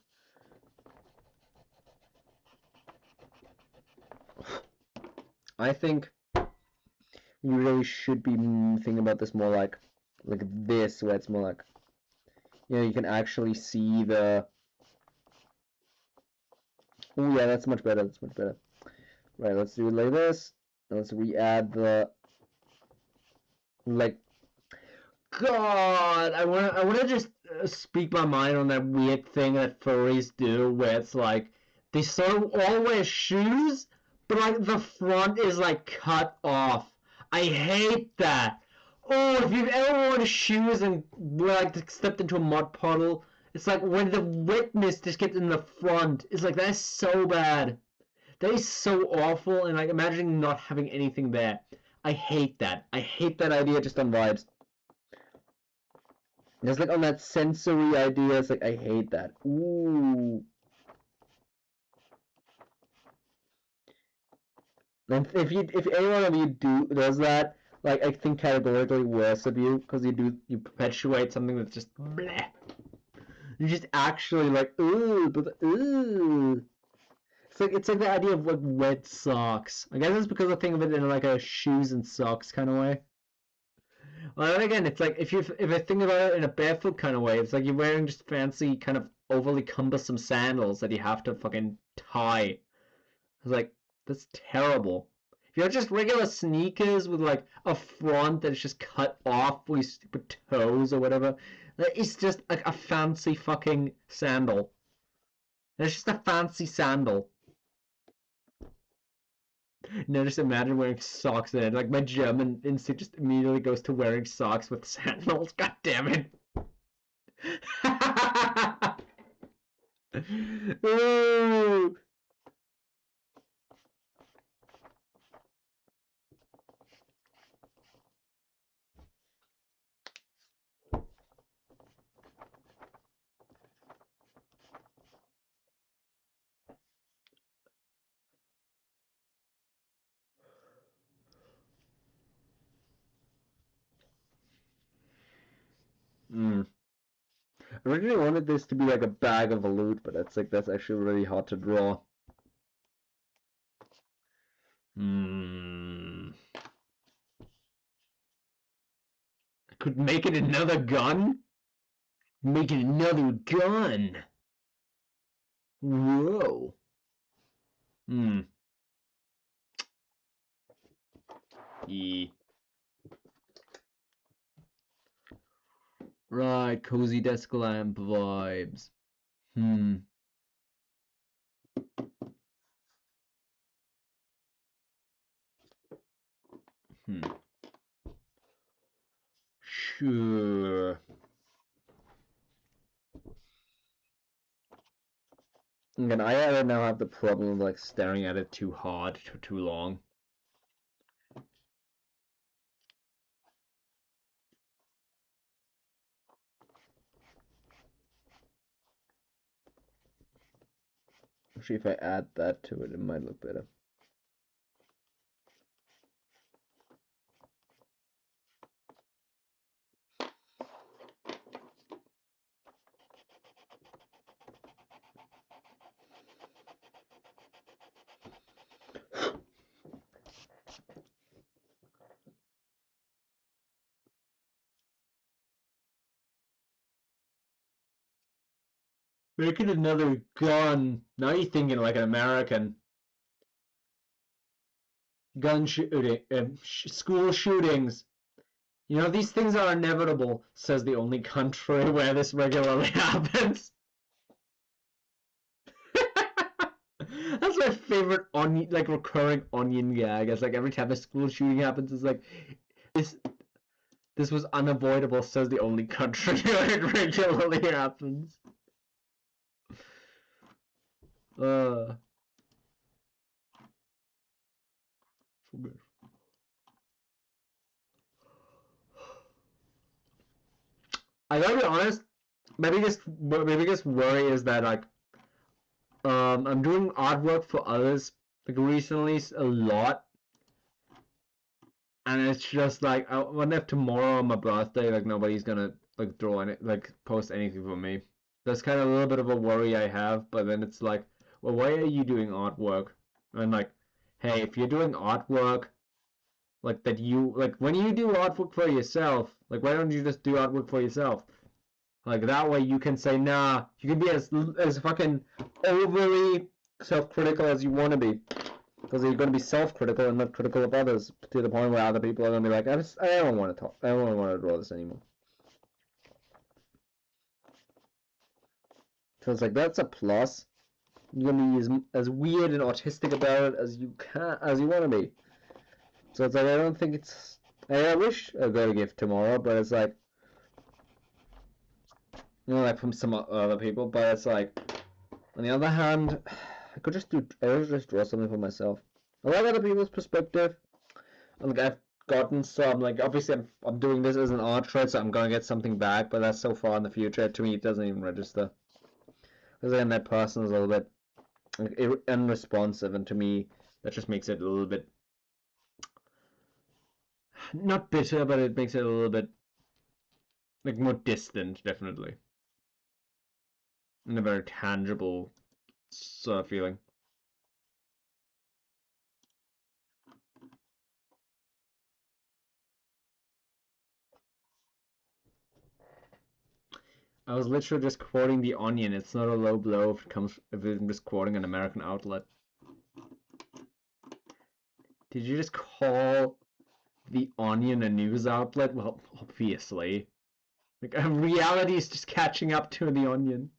Speaker 1: I think we really should be thinking about this more like this, where it's more like, you know, you can actually see the. Oh yeah, that's much better. That's much better. Right, let's do it like this. Let's re-add the like. God, I wanna just speak my mind on that weird thing that furries do, where it's like they all wear shoes, but like the front is like cut off. I hate that. Oh, if you've ever worn shoes and like stepped into a mud puddle, it's like when the wetness just gets in the front. It's like that's so bad. That is so awful, and like imagining not having anything there. I hate that. I hate that idea just on vibes. Just like on that sensory idea, it's like I hate that. Ooh. And if any one of you does that, like I think categorically worse of you, because you perpetuate something that's just bleh. You just actually like ooh, but ooh. It's like the idea of like wet socks. I guess it's because I think of it in like a shoes and socks kind of way. Well, then again, it's like if I think about it in a barefoot kind of way, it's like you're wearing just fancy kind of overly cumbersome sandals that you have to fucking tie. It's like that's terrible. If you have just regular sneakers with like a front that's just cut off with stupid toes or whatever, it's just like a fancy fucking sandal. It's just a fancy sandal. No, just imagine wearing socks in it. Like my German instinct just immediately goes to wearing socks with sandals. God damn it. Ooh. Mm. I originally wanted this to be like a bag of loot, but that's actually really hard to draw. Hmm. I could make it another gun? Make it another gun. Whoa. Hmm. Yeah. Right, cozy desk lamp vibes. Hmm. Hmm. Sure. Again, I now have the problem of like staring at it too hard for too long. Actually, if I add that to it, it might look better. Make it another gun. Now you're thinking like an American. Gun shooting, school shootings. You know, these things are inevitable, says the only country where this regularly happens. That's my favorite onion, like recurring onion gag. It's like every time a school shooting happens, it's like this This was unavoidable, says the only country where it regularly happens. I gotta be honest, my biggest worry is that like I'm doing artwork for others like recently a lot, and it's just like I wonder if tomorrow on my birthday like nobody's gonna like draw any like post anything for me. That's kind of a little bit of a worry I have, but then it's like, well, why are you doing artwork? And like, hey, if you're doing artwork like that you like when you do artwork for yourself, like why don't you just do artwork for yourself? Like that way you can say, nah, you can be as fucking overly self-critical as you want to be. Because you're going to be self-critical and not critical of others to the point where other people are going to be like, I don't want to talk. I don't want to draw this anymore. So it's like, that's a plus. You're going to be as weird and autistic about it as you want to be. So it's like, I don't think it's... I wish I got a gift tomorrow, but it's like... You know, like from some other people, but it's like... On the other hand, I could just draw something for myself. I like other people's perspective. Like I've gotten some, like obviously I'm doing this as an art trade, so I'm gonna get something back, but that's so far in the future. To me, it doesn't even register. Because then that person is a little bit like, unresponsive, and to me, that just makes it a little bit not bitter, but it makes it a little bit like more distant, definitely, in a very tangible sort of feeling. I was literally just quoting The Onion. It's not a low blow if I'm just quoting an American outlet. Did you just call The Onion a news outlet? Well, obviously. Like reality is just catching up to The Onion.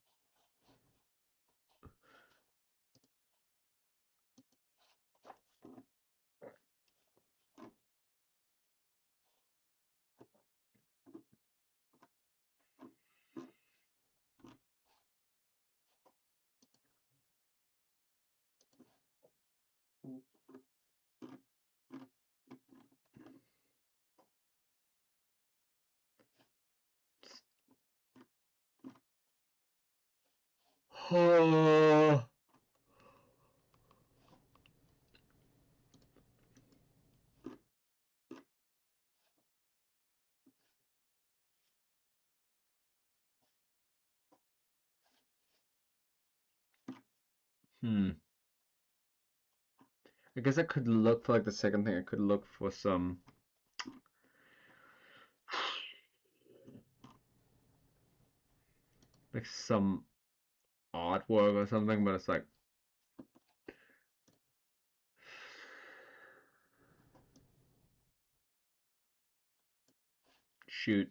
Speaker 1: Oh. I guess I could look for like the second thing. I could look for some like some artwork or something, but it's like shoot.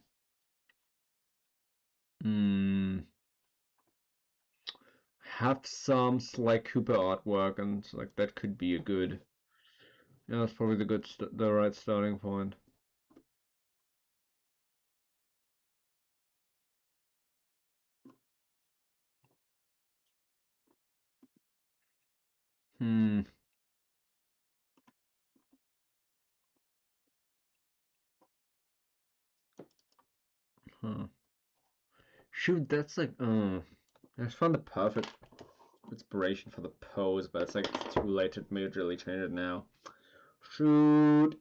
Speaker 1: Have some Sly Cooper artwork, and like that could be a good. Yeah, that's probably the right starting point. Huh. Shoot, that's like, I just found the perfect inspiration for the pose, but it's like it's too late to majorly change it now. Shoot.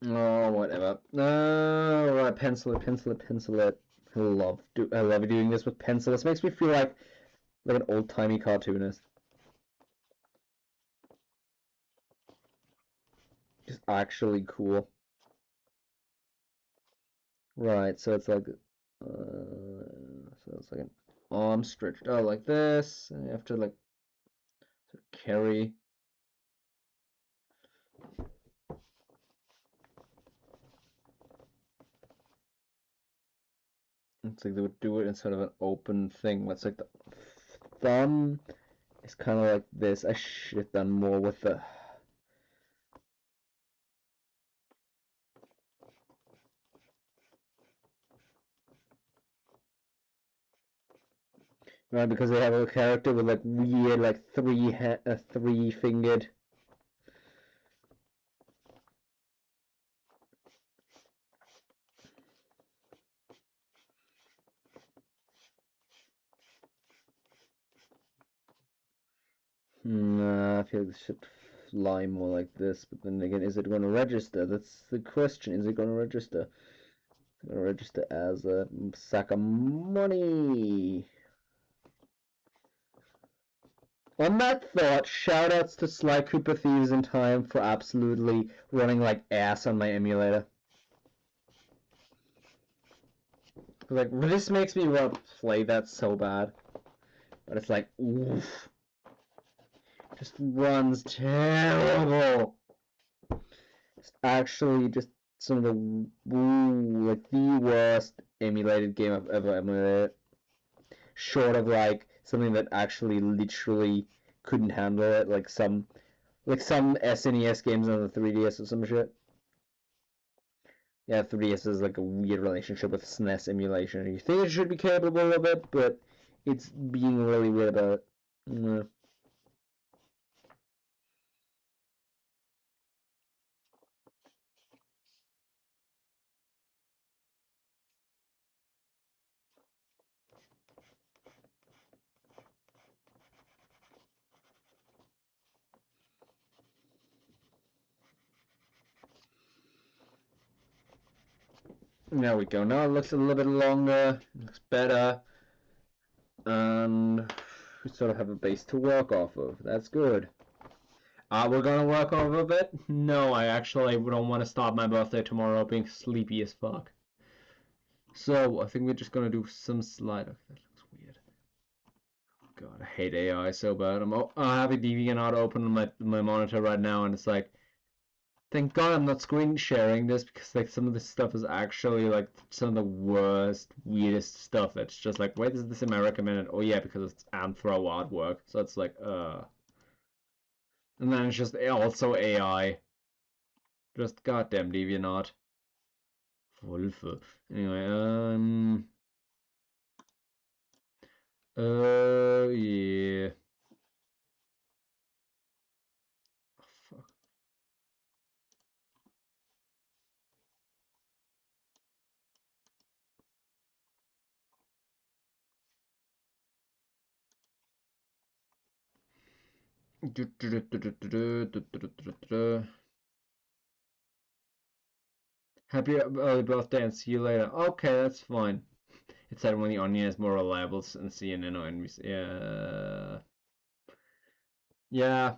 Speaker 1: Oh, whatever. No, right, pencil it. I love doing this with pencil. This makes me feel like an old-timey cartoonist. Just actually cool. Right, so it's like, an arm stretched out like this, and you have to like sort of carry. It's like they would do it in sort of an open thing. It's like the thumb is kind of like this. I should have done more with the Because they have a character with like weird like three-fingered. Nah, I feel like it should fly more like this, but then again, is it going to register? That's the question. Is it going to register? It's going to register as a sack of money. On that thought, shoutouts to Sly Cooper Thieves in Time for absolutely running like ass on my emulator. Like, this makes me want to play that so bad. But it's like, oof. Just runs terrible. It's actually just some of the, like, the worst emulated game I've ever emulated. Short of, like, something that actually literally couldn't handle it, like some SNES games on the 3DS or some shit. Yeah, 3DS is like a weird relationship with SNES emulation. You think it should be capable of it, but it's being really weird about it. There we go. Now it looks a little bit longer, looks better, and we sort of have a base to work off of. That's good. We're gonna work off of it? No, I actually don't want to start my birthday tomorrow being sleepy as fuck. So, I think we're just gonna do some slide. Okay, that looks weird. God, I hate AI so bad. I have a DeviantArt open on my monitor right now, and it's like, thank God I'm not screen sharing this, because like some of this stuff is actually like some of the worst, weirdest stuff. That's just like, why is this in my recommended? Oh yeah, because it's Anthro artwork. So it's like, and then it's just also AI. Just goddamn DeviantArt. Wolfe. Anyway, yeah. Oh, fuck. Happy early birthday and see you later. Okay, that's fine. It said when the Onion is more reliable than CNN or NBC. Yeah. Yeah.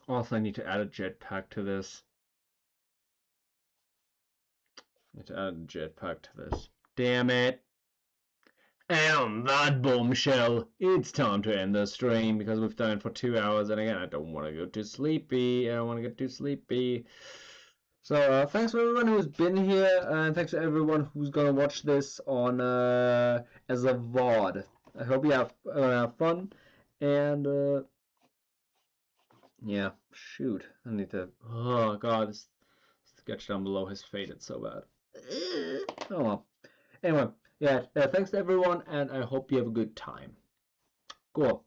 Speaker 1: Also, I need to add a jetpack to this. I need to add a jetpack to this. Damn it. And on that bombshell, it's time to end the stream because we've done it for 2 hours, and again, I don't want to go too sleepy. I don't want to get too sleepy. So thanks for everyone who's been here, and thanks to everyone who's gonna watch this on as a VOD. I hope you have fun, and yeah, shoot, I need to. Oh God, this sketch down below has faded so bad. Oh well. Anyway, yeah, thanks to everyone, and I hope you have a good time. Cool.